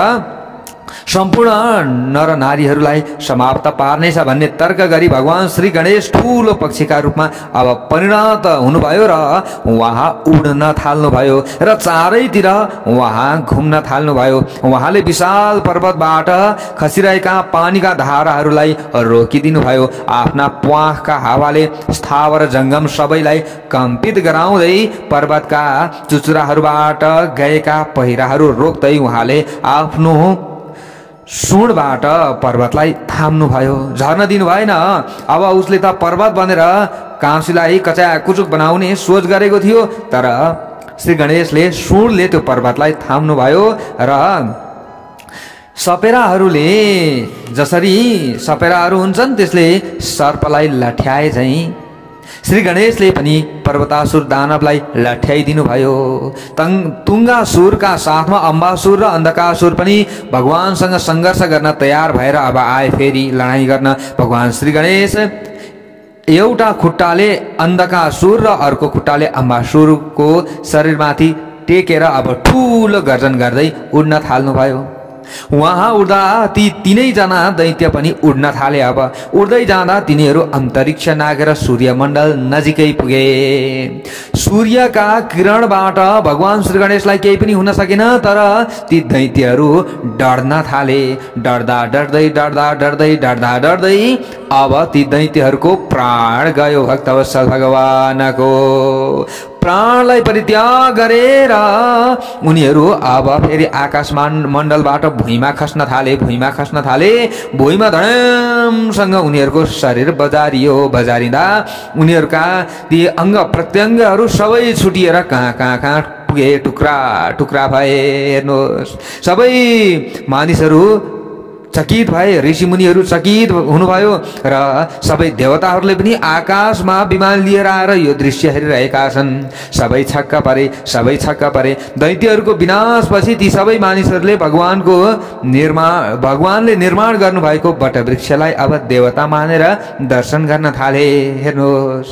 सम्पूर्ण नर नारीहरूलाई समाप्त पार्नेछ भन्ने तर्क गरी भगवान श्री गणेश ठुलो पक्षीका रूपमा अब परिणत हुनुभयो र उहाँ उड्न थाल्नुभयो र चारैतिर उहाँ घुम्न थाल्नुभयो। उहाँले विशाल पर्वतबाट खसिरहेका पानीका धाराहरूलाई रोकिदिनु भयो। आफ्ना प्वाखका हावाले स्थावर जङ्गम सबैलाई कम्पित गराउँदै पर्वतका चुचुराहरूबाट गएका पहिराहरू रोक्दै उहाँले आफ्नो सुँडबाट पर्वतलाई थाम्नु भयो, झर्न दिनु भएन। अब उसले त पर्वत बनेर काँसीलाई कचाकुचुक बनाउने सोच गरेको थियो, तर श्री गणेशले सुँडले त्यो पर्वतलाई थाम्नु भयो र सपेराहरूले जसरी सपेराहरू हुन्छन् त्यसले सर्पलाई लठ्याए झैं श्री गणेशले पनि पर्वतासुर दानवलाई लठ्याइदिनु भयो। तुङ्गासुरका साथमा अम्बासुर र अन्धकासुर पनि भगवानसँग सङ्घर्ष गर्न तयार भएर अब आए फेरि लडाईँ गर्न। भगवान श्री गणेश एउटा खुट्टाले अन्धकासुर र अर्को खुट्टाले अम्बासुरको शरीरमाथि टेकेर अब ठुलो गर्जन गर्दै उड्न थाल्नुभयो। वहाँ उड्दा ती तीनैजना दैत्य पनि उड्न थाले। अब उड्दै जाँदा तिनीहरू अन्तरिक्ष नागेर सूर्यमण्डल नजिकै पुगे। सूर्यका किरणबाट भगवान श्री गणेशलाई केही पनि हुन सकेन, तर ती दैत्यहरू डर्न थाले। डर्दा डर्दै डर्दा डर्दै डर्दा डर्दै अब ती दैत्यहरूको प्राण गयो। भक्तवत्सल भगवानको प्राणलाई परित्याग गरेर उनीहरू अब फेरि आकाश मण्डलबाट भुइँमा खस्न थाले। भुइँमा धडमसँग उनीहरूको शरीर बजारियो। बजारिँदा उनीहरूका ती अङ्ग प्रत्यङ्गहरू सबै छुटिएर कहाँ पुगे, टुक्रा टुक्रा भए। हेर्नुहोस्, सबै मानिसहरू चकित भए, ऋषिमुनिहरू चकित हुनुभयो र सबै देवताहरूले पनि आकाशमा विमान लिएर आएर यो दृश्य हेरिरहेका छन्। सबै छक्क परे। दैत्यहरूको विनाशपछि ती सबै मानिसहरूले भगवानले निर्माण गर्नुभएको वटवृक्षलाई अब देवता मानेर दर्शन गर्न थाले। हेर्नुहोस्,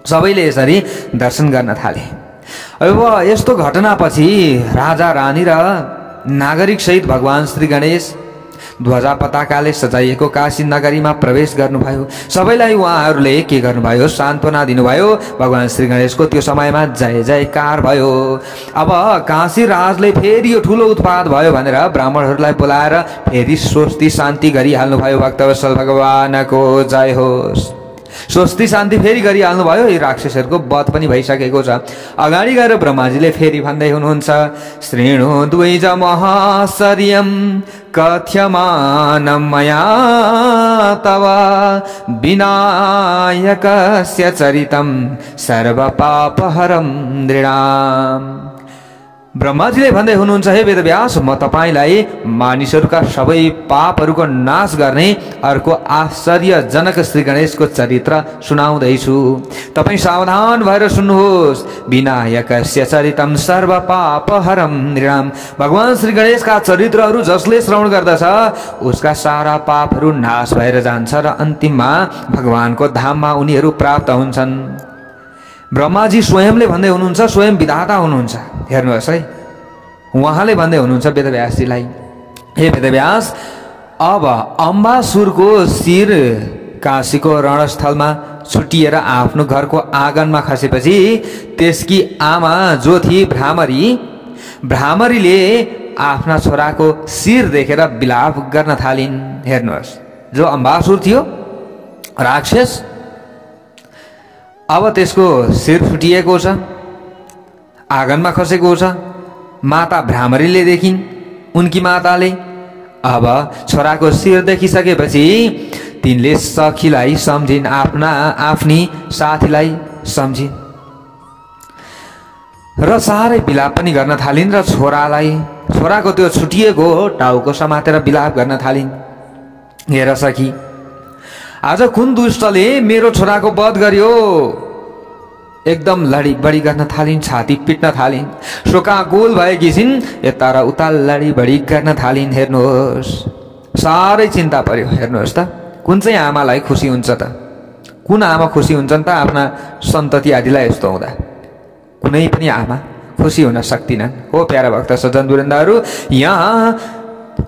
सबैले यसरी दर्शन गर्न थाले। अब यस्तो घटनापछि राजा रानी र नागरिक सहित भगवान श्री गणेश ध्वजा पताकाले सजाइएको काशी नगरीमा प्रवेश गर्नुभयो। सबैलाई उहाँहरूले के गर्नुभयो? सान्त्वना दिनुभयो। भगवान श्री गणेशको त्यो समयमा जय जयकार भयो। अब काशी राजले फेरि यो ठुलो उत्पात भयो भनेर ब्राह्मणहरूलाई बोलाएर फेरि स्वस्ति शान्ति गरिहाल्नुभयो। भक्तवत्सल भगवानको जय होस्। स्वस्ति शान्ति फेरि गरिहाल्नु भयो। यी राक्षसहरूको वध पनि भइसकेको छ। अगाडि गएर ब्रह्माजीले फेरि भन्दै हुनुहुन्छ, श्रेणु द्वैज महाशर्यम कथ्यमानं मया तव विनायकस्य चरितं सर्वपापहरं नृणाम्। ब्रह्माजीले भन्दै हुनुहुन्छ, हे वेदव्यास, म तपाईलाई मानिसहरूका सबै पापहरूको नाश गर्ने अर्को आश्चर्यजनक श्री गणेशको चरित्र सुनाउँदैछु। तपाईँ सावधान भएर सुन्नुहोस्। विनायकस्य चरितं सर्व पापहरं नृणाम्। भगवान श्री गणेशका चरित्रहरू जसले श्रवण गर्दछ उसका सारा पापहरू नाश भएर जान्छ र अन्तिममा भगवानको धाममा उनीहरू प्राप्त हुन्छन्। ब्रह्माजी स्वयंले भन्दै हुनुहुन्छ, स्वयं विधाता हुनुहुन्छ। हेर्नुहोस् है, उहाँले भन्दै हुनुहुन्छ वेदव्यासजीलाई, हे वेदव्यास, अब अम्बासुरको शिर काशीको रणस्थलमा छुटिएर आफ्नो घरको आँगनमा खसेपछि त्यसकी आमा जो थिए भ्रामरीले आफ्ना छोराको शिर देखेर विलाप गर्न थालिन्। हेर्नुहोस्, जो अम्बासुर थियो राक्षस, अब त्यसको शिर फुटिएको छ आँगनमा खसेको छ। माता भ्रामरीले देखिन्। उनकी माताले अब छोराको शिर देखिसकेपछि तिनले सखीलाई सम्झिन्, आफ्नी साथीलाई सम्झिन् र साह्रै बिलाप पनि गर्न थालिन् र छोराको त्यो छुटिएको टाउको समातेर बिलाप गर्न थालिन्। हेर सखी, आज कुन दुष्टले मेरो छोराको वध गर्यो? एकदम लडीबडी गर्न थालिन्, छाती पिट्न थालिन्, शोकाकुल भएकी छिन्, यता र उता लडीबडी गर्न थालिन्। हेर्नुहोस्, साह्रै चिन्ता पर्यो। हेर्नुहोस् त, कुन चाहिँ आमालाई खुसी हुन्छ त? कुन आमा खुसी हुन्छन् त आफ्ना सन्तति आदिलाई यस्तो हुँदा? कुनै पनि आमा खुसी हुन सक्दिनन्। हो प्यारा भक्त सज्जन वृन्दहरू, यहाँ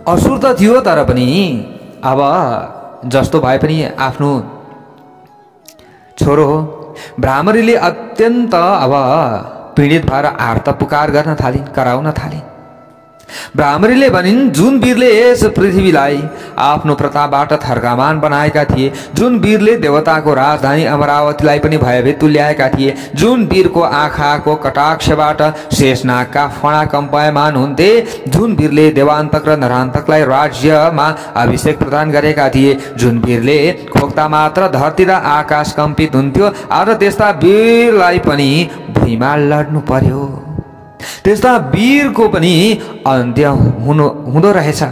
असुर त थियो, तर पनि अब जस्तो भए पनि आफ्नो छोरो हो। भ्रामरीले अत्यन्त अब पीडित भएर आर्त पुकार गर्न थालिन्, कराउन थालिन्। भ्रामरीले भनिन्, जुन वीरले यस पृथ्वीलाई आफ्नो प्रतापबाट थर्कामान बनाएका थिए, जुन वीरले देवताको राजधानी अमरावतीलाई पनि भयभीत तुल्याएका थिए, जुन वीरको आँखाको कटाक्षबाट शेषनागका फणा कम्पायमान हुन्थे, जुन वीरले देवान्तक र नरान्तकलाई राज्यमा अभिषेक प्रदान गरेका थिए, जुन वीरले खोक्ता मात्र धरती र आकाश कम्पित हुन्थ्यो, आज त्यस्ता वीरलाई पनि भुइँमा लड्नु पर्यो। त्यस्ता वीरको पनि अन्त्य हुँदो रहेछ।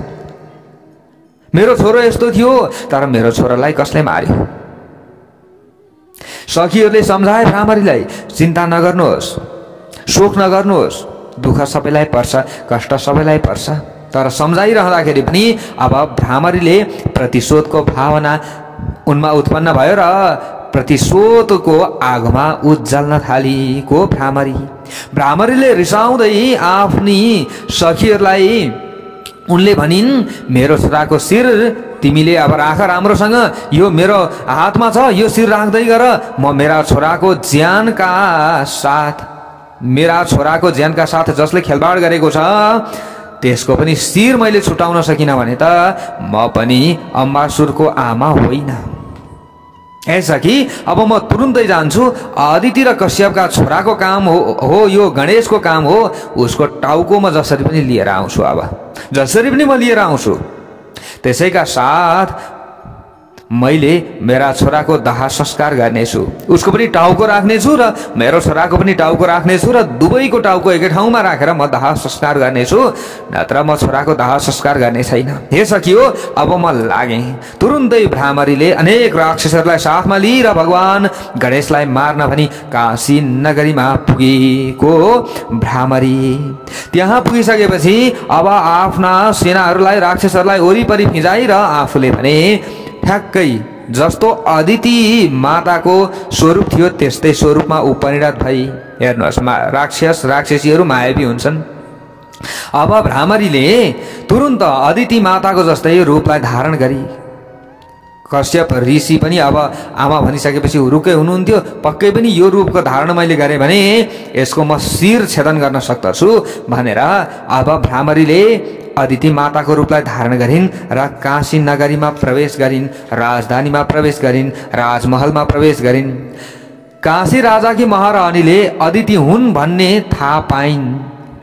मेरो छोरो यस्तो थियो, तर मेरो छोरालाई कसले मार्यो? सखीहरूले सम्झाए भ्रामरीलाई, चिन्ता नगर्नुहोस्, शोक नगर्नुहोस्, दुःख सबैलाई पर्छ, कष्ट सबैलाई पर्छ। तर सम्झाइरहँदाखेरि पनि अब भ्रामरीले प्रतिशोधको भावना उनमा उत्पन्न भयो र प्रतिशोधको आगोमा उज्जल्न थालेको भ्रामरीले रिसाउँदै आफ्नी सखीहरूलाई उनले भनिन्, मेरो छोराको शिर तिमीले अब राख राम्रोसँग, यो मेरो हातमा छ, यो शिर राख्दै गर। म मेरा छोराको ज्यानका साथ जसले खेलबाड गरेको छ, त्यसको पनि शिर मैले छुटाउन सकिनँ भने त म पनि अम्बासुरको आमा होइन। ऐसा कि अब म तुरुन्तै जान्छु, अदिति र कश्यपका छोराको काम हो यो गणेशको काम हो, उसको टाउको म जसरी पनि लिएर आउँछु। अब जसरी पनि म लिएर आउँछु। त्यसैका साथ मैले मेरा छोराको दाह संस्कार गर्नेछु, उसको पनि टाउको राख्नेछु र मेरो छोराको पनि टाउको राख्नेछु र दुवैको टाउको एकै ठाउँमा राखेर म दाह संस्कार गर्नेछु, नत्र म छोराको दाह संस्कार गर्ने छैन। हे सकियो, अब म लागेँ। तुरुन्तै भ्रामरीले अनेक राक्षसहरूलाई साथमा लिएर भगवान गणेशलाई मार्न भनी काशी नगरीमा पुगेको भ्रामरी त्यहाँ पुगिसकेपछि अब आफ्ना सेनाहरूलाई राक्षसहरूलाई वरिपरि फिजाएर आफूले भने ठ्याक्कै जस्तो अदिति माताको स्वरूप थियो त्यस्तै स्वरूपमा ऊ परिणत भई। हेर्नुहोस्, राक्षसीहरू मायावी हुन्छन्। अब भ्रामरीले तुरुन्त अदिति माताको जस्तै रूपलाई धारण गरी, कश्यप ऋषि पनि अब आमा भनिसकेपछि रुकै हुनुहुन्थ्यो, पक्कै पनि यो रूपको धारण मैले गरेँ भने यसको म शिर छेदन गर्न सक्दछु भनेर अब भ्रामरीले अदिति माताको रूपलाई धारण गरिन् र काशी नगरीमा प्रवेश गरिन्, राजधानीमा प्रवेश गरिन्, राजमहलमा प्रवेश गरिन्। काशी राजाकी महारानीले अदिति हुन् भन्ने थाहा पाइन्।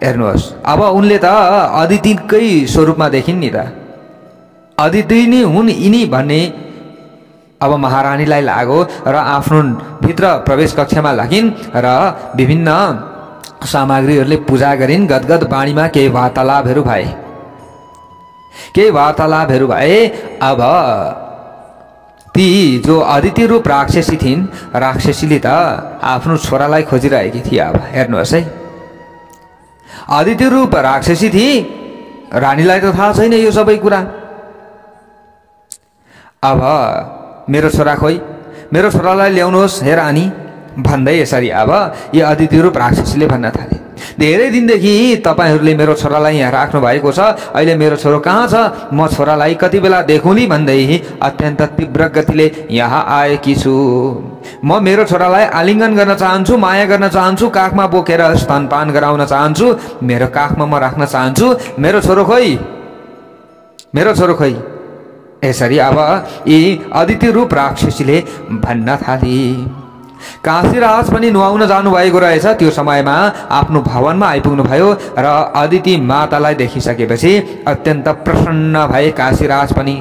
हेर्नुहोस्, अब उनले त अदितिकै स्वरूपमा देखिन् नि त, अदिति नै हुन् यिनी भन्ने अब महारानीलाई लाग्यो र आफ्नो भित्र प्रवेश कक्षमा लागिन् र विभिन्न सामग्रीहरूले पूजा गरिन्। गदगद बाणीमा केही वार्तालापहरू भए। अब ती जो अदिति रूप राक्षसी थिइन्, राक्षसीले त आफ्नो छोरालाई खोजिरहेकी थिए। अब हेर्नुहोस् है, अदिति रूप राक्षसी थिए, रानीलाई त थाहा छैन यो सबै कुरा। अब मेरो छोरा खोइ, मेरो छोरालाई ल्याउनुहोस् हे रानी भन्दै यसरी अब यो अदिति रूप राक्षसीले भन्न थाले। धेरै दिनदेखि तपाईहरूले मेरो छोरालाई यहाँ राख्नु भएको छ, अहिले मेरो छोरो कहाँ छ, म छोरालाई कति बेला देखौँली भन्दै अत्यन्त तीव्र गतिले यहाँ आएकी छु। म मेरो छोरालाई आलिङ्गन गर्न चाहन्छु, माया गर्न चाहन्छु, काखमा बोकेर स्तनपान गराउन चाहन्छु, मेरो काखमा म राख्न चाहन्छु। मेरो छोरो खोइ। यसरी अब यी अदिति रूप राक्षसीले भन्न थाले। काशीराज पनि नुहाउन जानुभएको रहेछ। त्यो समयमा आफ्नो भवनमा आइपुग्नु भयो र अदिति मातालाई देखिसकेपछि अत्यन्त प्रसन्न भए काशीराज पनि।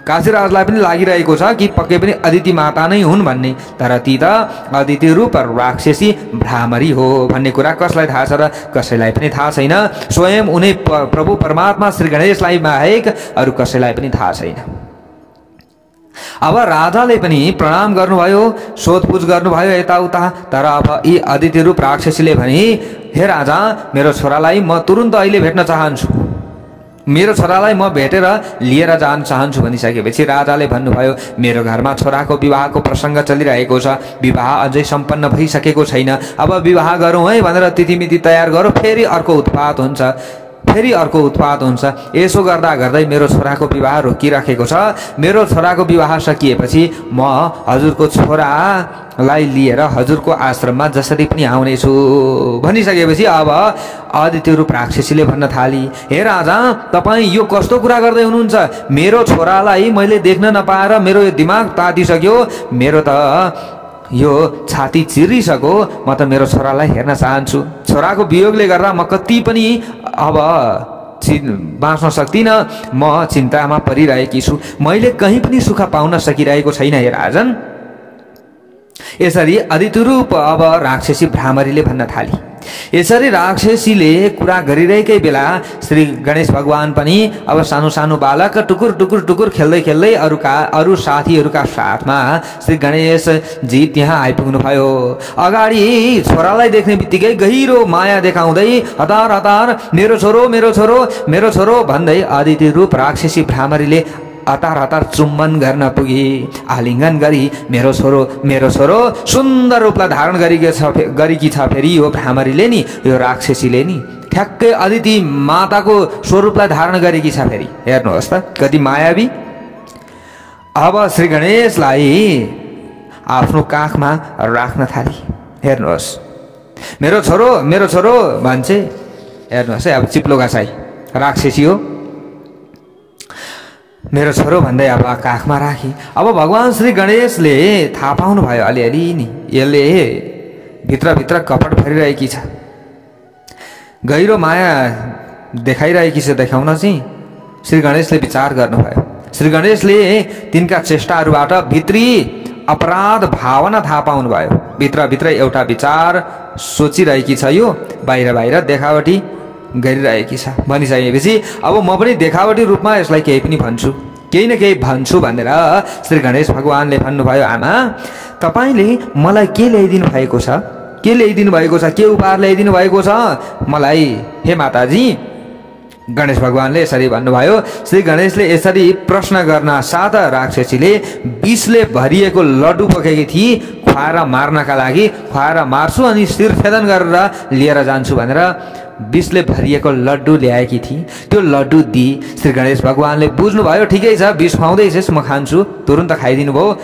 काशीराजलाई पनि लागिरहेको छ कि पक्कै पनि अदिति माता नै हुन् भन्ने, तर ती त अदिति रूप राक्षसी भ्रामरी हो भन्ने कुरा कसलाई थाहा छ र कसैलाई पनि थाहा छैन। स्वयं उनी प्रभु परमात्मा श्री गणेशलाई बाहेक अरू कसैलाई पनि थाहा छैन। अब राजाले पनि प्रणाम गर्नुभयो, सोधपुछ गर्नुभयो यताउता, तर अब यी अदिति रूप राक्षसीले भने, हे राजा, मेरो छोरालाई म तुरुन्त अहिले भेट्न चाहन्छु, मेरो छोरालाई म भेटेर लिएर जान चाहन्छु भनिसकेपछि राजाले भन्नुभयो, मेरो घरमा छोराको विवाहको प्रसङ्ग चलिरहेको छ, विवाह अझै सम्पन्न भइसकेको छैन, अब विवाह गरौँ है भनेर तिथिमिति तयार गरौँ, फेरि अर्को उत्पात हुन्छ, फेरि अर्को उत्पात हुन्छ। यसो गर्दा गर्दै मेरो छोराको विवाह रोकिराखेको छ। मेरो छोराको विवाह सकिएपछि म हजुरको छोरालाई लिएर हजुरको आश्रममा जसरी पनि आउनेछु भनिसकेपछि अब अदिति रूप राक्षसीले भन्न थाली, हे राजा, तपाईँ यो कस्तो कुरा गर्दै हुनुहुन्छ? मेरो छोरालाई मैले देख्न नपाएर मेरो यो दिमाग तातिसक्यो, मेरो त यो छाती चिरिसक्यो, म त मेरो छोरालाई हेर्न चाहन्छु। छोराको वियोगले गर्दा म कति पनि अब बाँच्न सक्दिनँ, म चिन्तामा परिरहेकी छु, मैले कहीँ पनि सुख पाउन सकिरहेको छैन हे राजन। यसरी अदिति रूप अब राक्षसी भ्रामरीले भन्न थाली। यसरी राक्षसीले कुरा गरिरहेकै बेला श्री गणेश भगवान पनि अब सानो सानो बालक टुकुर टुकुर टुकुर खेल्दै खेल्दै अरू साथीहरूका साथमा श्री गणेश जी त्यहाँ आइपुग्नु भयो। अगाडि छोरालाई देख्ने बित्तिकै गहिरो माया देखाउँदै हतार हतार मेरो छोरो मेरो छोरो मेरो छोरो भन्दै अदिति रूप राक्षसी भ्रामरीले हतार हतार चुम्बन गर्न पुगे, आलिङ्गन गरी मेरो छोरो सुन्दर रूपलाई धारण गरेकी छ। फेरि यो भ्रामरीले नि, यो राक्षसीले नि ठ्याक्कै अदिति माताको स्वरूपलाई धारण गरेकी छ। फेरि हेर्नुहोस् त कति मायावी। अब श्री गणेशलाई आफ्नो काखमा राख्न थाली। हेर्नुहोस्, मेरो छोरो भन्छे। हेर्नुहोस् है, अब चिप्लो गाछाई राक्षसी हो, मेरो छोरो भन्दै अब काखमा राखी। अब भगवान श्री गणेशले थाहा पाउनु भयो अलिअलि नि, यसले भित्रभित्र कपट भरिरहेकी छ, गहिरो माया देखाइरहेकी छ देखाउन चाहिँ श्री गणेशले विचार गर्नुभयो। श्री गणेशले तिनका चेष्टाहरूबाट भित्री अपराध भावना थाहा पाउनुभयो। भित्रभित्र एउटा विचार सोचिरहेकी छ, यो बाहिर बाहिर देखावटी गरिरहेकी छ भनिसकेपछि अब म पनि देखावटी रूपमा यसलाई केही पनि भन्छु, केही न केही भन्छु भनेर श्री गणेश भगवानले भन्नुभयो, आमा तपाईँले मलाई के ल्याइदिनु भएको छ, के ल्याइदिनु भएको छ, के उपहार ल्याइदिनु भएको छ मलाई हे माताजी। गणेश भगवानले यसरी भन्नुभयो। श्री गणेशले यसरी प्रश्न गर्न साथ राक्षसीले विषले भरिएको लड्डु बोकेकी थिए, खुवाएर मार्नका लागि, खुवाएर मार्छु अनि शिरछेदन गरेर लिएर जान्छु भनेर विषले भरिएको लड्डु ल्याएकी थिए। त्यो लड्डु दिई श्री गणेश भगवानले बुझ्नुभयो, ठिकै छ विष खुवाउँदैछस् म खान्छु, तुरुन्त खाइदिनु भयो।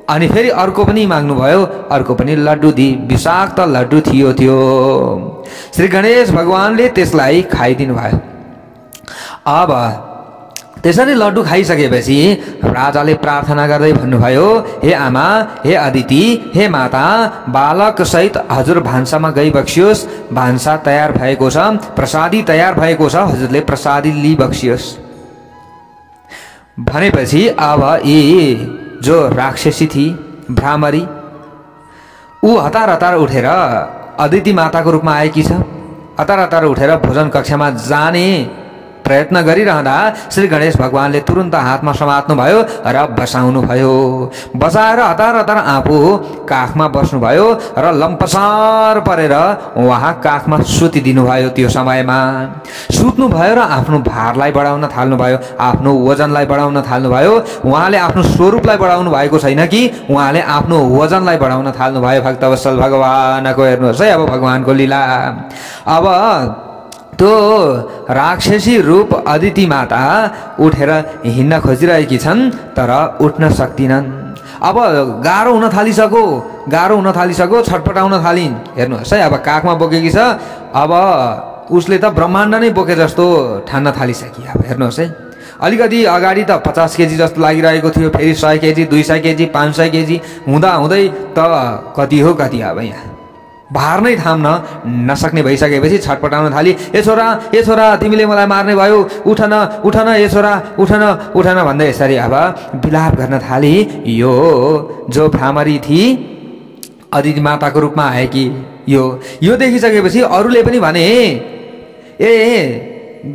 अनि फेरि अर्को पनि माग्नुभयो, अर्को पनि लड्डु दिई, विषाक्त लड्डु थियो त्यो। श्री गणेश भगवानले त्यसलाई खाइदिनु भयो। अब त्यसरी लड्डु खाइसकेपछि राजाले प्रार्थना गर्दै भन्नुभयो, हे आमा, हे अदिति, हे माता, बालक सहित हजुर भान्सामा गई बक्सियोस्, भान्सा तयार भएको छ, प्रसादी तयार भएको छ, हजुरले प्रसादी लिई बक्सियोस् भनेपछि अब यी जो राक्षसी थिए भ्रामरी, ऊ हतार हतार उठेर अदिति माताको रूपमा आएकी छ। हतार हतार उठेर भोजन कक्षामा जाने प्रयत्न गरिरहँदा श्री गणेश भगवानले तुरुन्त हातमा समात्नु भयो र बसाउनु भयो। बसाएर हतार हतार आफू काखमा बस्नुभयो र लम्पसार परेर उहाँ काखमा सुतिदिनु भयो। त्यो समयमा सुत्नु भयो र आफ्नो भारलाई बढाउन थाल्नुभयो, आफ्नो वजनलाई बढाउन थाल्नुभयो। उहाँले आफ्नो स्वरूपलाई बढाउनु भएको छैन कि उहाँले आफ्नो वजनलाई बढाउन थाल्नुभयो। भक्तवत्सल भगवानको हेर्नुहोस् है अब भगवानको लीला। अब त्यो राक्षसी रूप अदिति माता उठेर हिँड्न खोजिरहेकी छन् तर उठ्न सक्दिनन्। अब गाह्रो हुन थालिसक्यो, छटपटाउन थालिन्। हेर्नुहोस् है अब काखमा बोकेकी छ, अब उसले त ब्रह्माण्ड नै बोके जस्तो ठान्न थालिसकी। अब हेर्नुहोस् है अलिकति अगाडि त 50 केजी जस्तो लागिरहेको थियो, फेरि 100 केजी, 200 केजी, 500 केजी हुँदा हुँदै त कति हो कति अब यहाँ भार नै थाम्न नसक्ने भइसकेपछि छटपटाउन थाली। ए छोरा तिमीले मलाई मार्ने भयो, उठ न ए छोरा उठ न भन्दै यसरी अब विलाप गर्न थाली। यो जो भ्रामरी थिई अदिति माताको रूपमा आएकी यो देखिसकेपछि अरूले पनि भने, ए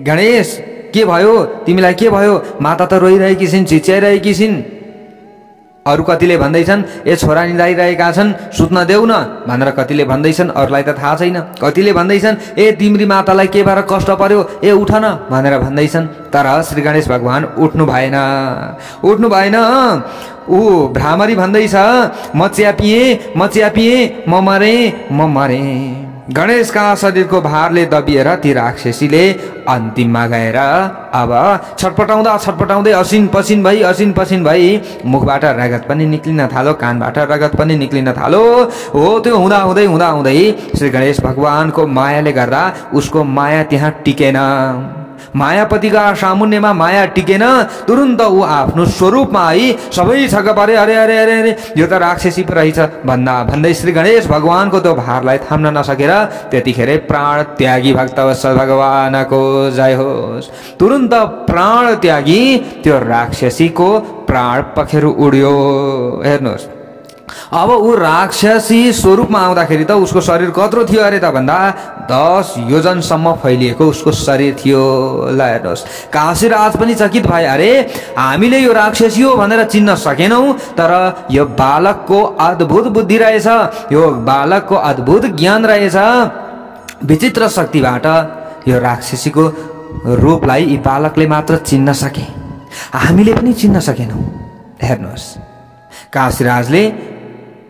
गणेश के भयो तिमीलाई, के भयो? माता त रोइरहेकी छिन्, चिच्याइरहेकी छिन्। अरू कतिले भन्दैछन् ए छोरा निदाइरहेका छन्, सुत्न देऊ न भनेर कतिले भन्दैछन्, अरूलाई त थाहा छैन। कतिले भन्दैछन् ए तिम्री मातालाई के भएर कष्ट पर्यो, ए उठ न भनेर भन्दैछन्। तर श्री गणेश भगवान उठ्नु भएन। ऊ भ्रामरी भन्दैछ म च्यापिएँ म मरे। गणेशका शरीरको भारले दबिएर ती राक्षसीले अन्तिममा गएर अब छटपटाउँदै असिन पसिन भई मुखबाट रगत पनि निक्लिन थाल्यो, कानबाट रगत पनि निक्लिन थाल्यो। हो त्यो हुँदै श्री गणेश भगवानको मायाले गर्दा उसको माया त्यहाँ टिकेन। मायापतिका सामुन्यमा माया टिकेन। तुरुन्त ऊ आफ्नो स्वरूपमा आई सबै छक्क परे, अरे यो त राक्षसी पो रहेछ भन्दै श्री गणेश भगवानको त्यो भारलाई थाम्न नसकेर त्यतिखेरै प्राण त्यागी भक्तवत्सल भगवानको जय होस्। तुरुन्त प्राण त्यागी त्यो राक्षसीको प्राण पखेरु उड्यो। हेर्नुहोस्, अब ऊ राक्षसी स्वरूपमा आउँदाखेरि त उसको शरीर कत्रो थियो अरे त भन्दा 10 योजनसम्म फैलिएको उसको शरीर थियो। ल हेर्नुहोस्, काशीराज पनि चकित भए। अरे हामीले यो राक्षसी हो भनेर चिन्न सकेनौं, तर यो बालकको अद्भुत बुद्धि रहेछ, यो बालकको अद्भुत ज्ञान रहेछ। विचित्र शक्तिबाट यो राक्षसीको रूपलाई यी बालकले मात्र चिन्न सके, हामीले पनि चिन्न सकेनौं। हेर्नुहोस्, काशीराजले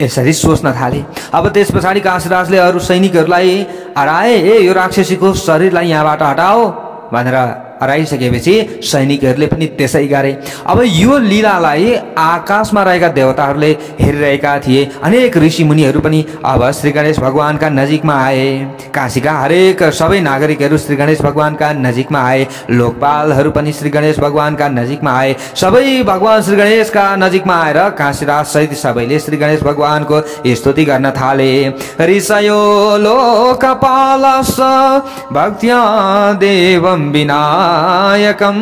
यसरी सोच्न थाले। अब त्यस पछाडि काशीराजले अरू सैनिकहरूलाई हराए, ए यो राक्षसीको शरीरलाई यहाँबाट हटाओ भनेर हराइसकेपछि सैनिकहरूले पनि त्यसै गरे। अब यो लीलालाई आकाशमा रहेका देवताहरूले हेरिरहेका थिए। अनेक ऋषि मुनिहरू पनि अब श्री गणेश भगवानका नजिकमा आए। काशीका हरेक सबै नागरिकहरू श्री गणेश भगवानका नजिकमा आए। लोकपालहरू पनि श्री गणेश भगवानका नजिकमा आए। सबै भगवान श्री गणेशका नजिकमा आएर काशीराज सहित सबैले श्री गणेश भगवानको स्तुति गर्न थाले। ऋषयो लोकपालस भक्त्या देवं विनायकं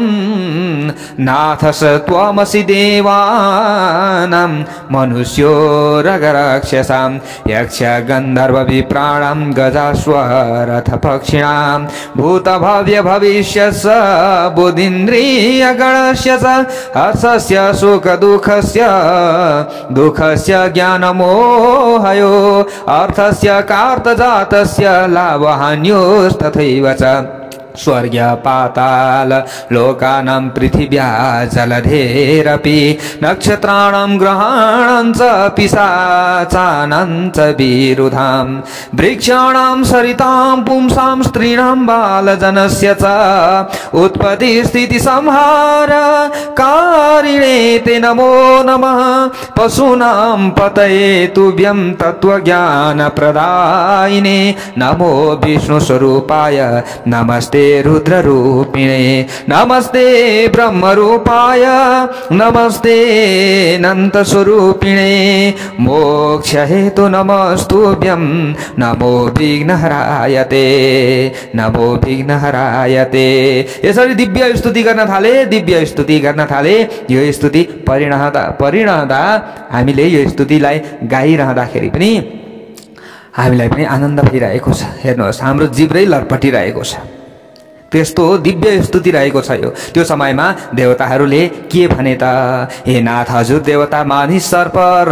नाथस त्वमसि देवानां मनुष्यो रगराक्षसां यक्ष गन्धर्व विप्राणां गजास्वरथ पक्षिणां भूतभव्य भविष्यस्य बुद्धीन्द्रिय गणस्य हर्षस्य सुख दुःखस्य ज्ञानमोहयो अर्थस्य कार्तजातस्य लाभहान्योस्तथैव च स्वर्ग पाताल लोकानां पृथिव्या जलधेरपि नक्षत्राणां ग्रहाणां च पिशाचानां च विरुधां वृक्षाणां सरितां पुंसां स्त्रीणां बालजनस्य च उत्पत्ति स्थिति संहार कारिणे ते नमो नमः पशूनां पतये तुभ्यं तत्त्वज्ञान प्रदायिने नमो विष्णु स्वरूपाय नमस्ते रुद्र रूपिणे नमस्ते ब्रह्म रूपाय नमस्ते अनंत स्वरूपिणे मोक्ष हेतु नमस्तुभ्यं नमो विघ्नहरायते नमो विघ्नहरायते। यसरी दिव्य स्तुति गर्न थाले। यो स्तुति परिणहदा हामीले यो स्तुतिलाई गाइरहँदाखेरि पनि हामीलाई पनि आनन्द भइरहेको छ। हेर्नुहोस्, हाम्रो जिब्रै लरपटिरहेको छ। त्यस्तो दिव्य स्तुति रहेको छ यो। त्यो समयमा देवताहरूले के भने त, हे नाथ हजुर देवता मानिस सर्प र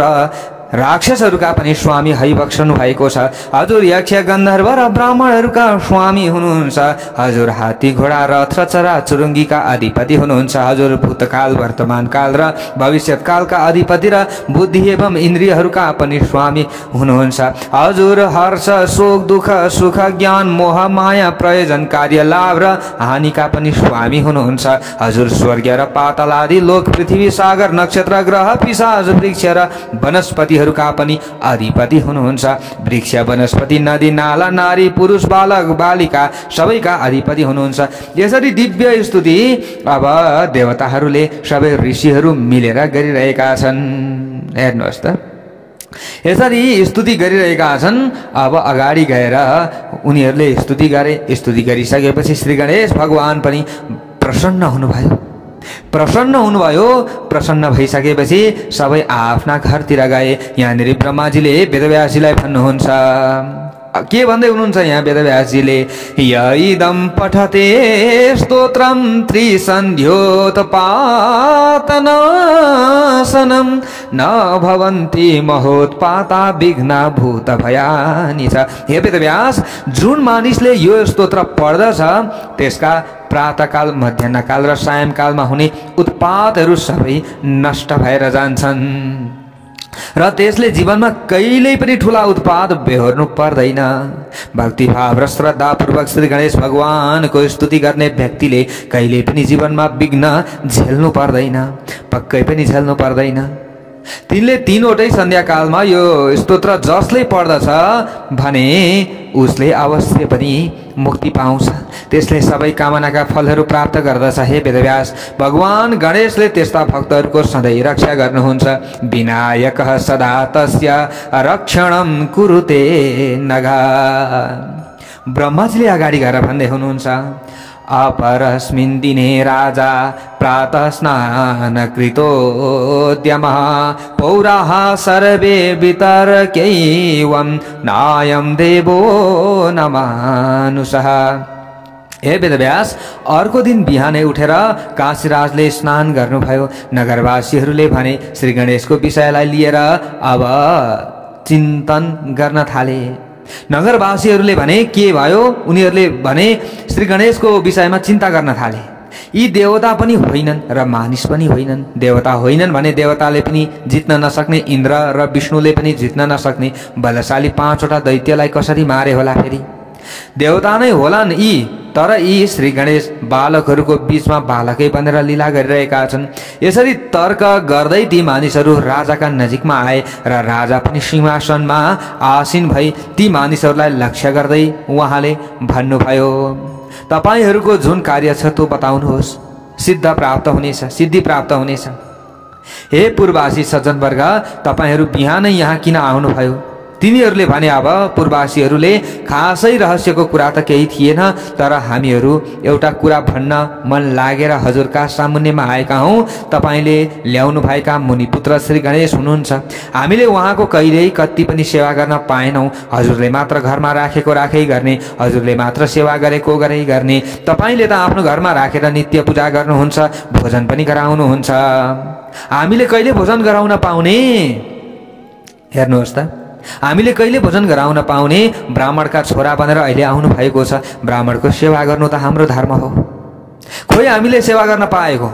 राक्षसहरूका पनि स्वामी हरिबक्सनु भएको छ। हजुर यक्ष गन्धर्व र ब्राह्मणहरूका स्वामी हुनुहुन्छ। हजुर हात्ती घोडा रथ र चरा चुरुङ्गीका अधिपति हुनुहुन्छ। हजुर भूतकाल वर्तमान काल र भविष्यत कालका अधिपति र बुद्धि एवं इन्द्रियहरूका पनि स्वामी हुनुहुन्छ। हजुर हर्ष शोक दुःख सुख ज्ञान मोह माया प्रयोजन कार्य लाभ र हानिका पनि स्वामी हुनुहुन्छ। हजुर स्वर्ग र पाताल आदि लोक पृथ्वी सागर नक्षत्र ग्रह पिशाच वृक्ष र वनस्पति ऋषिहरूका पनि अधिपति हुनुहुन्छ। वृक्ष वनस्पति नदी नाला नारी पुरुष बालक बालिका सबैका अधिपति हुनुहुन्छ। यसरी दिव्य स्तुति अब देवताहरूले सबै ऋषिहरू मिलेर गरिरहेका छन्। हेर्नुहोस् त, यसरी स्तुति गरिरहेका छन्। अब अगाडि गएर उनीहरूले स्तुति गरे। स्तुति गरिसकेपछि श्री गणेश भगवान पनि प्रसन्न हुनुभयो। प्रसन्न भइसकेपछि सबै आफ्ना घरतिर गए। यहाँनिर ब्रह्माजीले वेदव्यासजीलाई भन्नुहुन्छ, के भन्दै हुनुहुन्छ यहाँ वेदव्यासजीले, यइदं पठते स्तोत्रम त्रिसन्ध्योत्पातनाशनं न भवन्ति महोत्पाता विघ्ना भूत भयानि च। हे वेदव्यास, जुन मानिसले यो स्तोत्र पढ्दछ त्यसका प्रातःकाल मध्याह्नकाल र सायंकालमा हुने उत्पातहरू सबै नष्ट भएर जान्छन् र त्यसले जीवनमा कहिल्यै पनि ठुला उत्पात बेहोर्नु पर्दैन। भक्तिभाव र श्रद्धापूर्वक श्री गणेश भगवानको स्तुति गर्ने व्यक्तिले कहिल्यै पनि जीवनमा विघ्न झेल्नु पर्दैन, पक्कै पनि झेल्नु पर्दैन। तिनले तीनवटै सन्ध्याकालमा यो स्तोत्र जसले पढ्दछ भने उसले अवश्य पनि मुक्ति पाउँछ, त्यसले सबै कामनाका फलहरू प्राप्त गर्दछ। हे वेदव्यास, भगवान गणेशले त्यस्ता भक्तहरूको सधैँ रक्षा गर्नुहुन्छ। विनायकः सदा तस्य रक्षणं कुरुते नघा। ब्रह्माजीले अगाडि गएर भन्दै हुनुहुन्छ, अपरस्मिन् दिने राजा प्रातः स्नान कृतोद्यमः पौराः सर्वे वितर्क्यैवं नायं देवो न मानुषः। हे वेदव्यास, अर्को दिन बिहानै उठेर काशीराजले स्नान गर्नुभयो। नगरवासीहरूले भने श्री गणेशको विषयलाई लिएर अब चिन्तन गर्न थाले। नगरवासीहरूले भने के भयो, उनीहरूले भने श्री गणेशको विषयमा चिन्ता गर्न थाले। यी देवता पनि होइनन् र मानिस पनि होइनन्। देवता होइनन् भने देवताले पनि जित्न नसक्ने, इन्द्र र विष्णुले पनि जित्न नसक्ने बलशाली 5वटा दैत्यलाई कसरी मारे होला? फेरि देवता नै होलान् यी, तर यी श्री गणेश बालकहरूको बीचमा बालकै बनेर लीला गरिरहेका छन्। यसरी तर्क गर्दै ती मानिसहरू राजाका नजिकमा आए र राजा पनि सिंहासनमा आसीन भई ती मानिसहरूलाई लक्ष्य गर्दै उहाँले भन्नुभयो, तपाईहरूको जुन कार्य छ त्यो बताउनुहोस्, सिद्धि प्राप्त हुनेछ। हे पूर्ववासी सज्जनवर्ग, तपाईहरू बिहानै यहाँ किन आउनुभयो? तिनीहरूले भने, अब पूर्ववासीहरूले खासै रहस्यको कुरा त केही थिएन, तर हामीहरू एउटा कुरा भन्न मन लागेर हजुरका सामुन्नेमा आएका हौँ। तपाईँले ल्याउनु भएका मुनिपुत्र श्री गणेश हुनुहुन्छ। हामीले उहाँको कहिल्यै कति पनि सेवा गर्न पाएनौँ। हजुरले मात्र घरमा राखेको राखै गर्ने, हजुरले मात्र सेवा गरेको गरै गर्ने। तपाईँले त आफ्नो घरमा राखेर नित्य पूजा गर्नुहुन्छ, भोजन पनि गराउनुहुन्छ। हामीले कहिले भोजन गराउन पाउने? हेर्नुहोस् त, हामीले कहिले भोजन गराउन पाउने? ब्राह्मणका छोरा बनेर अहिले आउनु भएको छ। ब्राह्मणको सेवा गर्नु त हाम्रो धर्म हो। खोइ हामीले सेवा गर्न पाएको?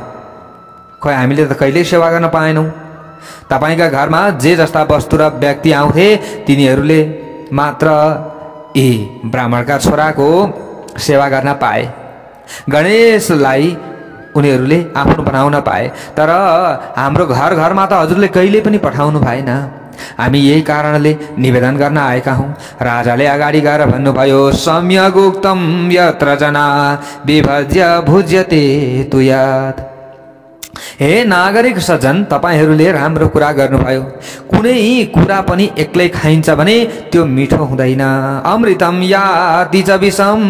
खोइ हामीले त कहिल्यै सेवा गर्न पाएनौँ। तपाईँका घरमा जे जस्ता वस्तु र व्यक्ति आउँथे तिनीहरूले मात्र यी ब्राह्मणका छोराको सेवा गर्न पाए। गणेशलाई उनीहरूले आफ्नो बनाउन पाए, तर हाम्रो घरमा त हजुरले कहिले पनि पठाउनु भएन। हामी यही कारणले निवेदन गर्न आएका हौँ। राजाले अगाडि गएर भन्नुभयो, सम्यक् उक्तं यत्र जना विभज्य भुज्यते तुयात्। हे नागरिक सज्जन, तपाईहरूले राम्रो कुरा गर्नुभयो। कुनै कुरा पनि एक्लै खाइन्छ भने त्यो मिठो हुँदैन। अमृतम याति च विषम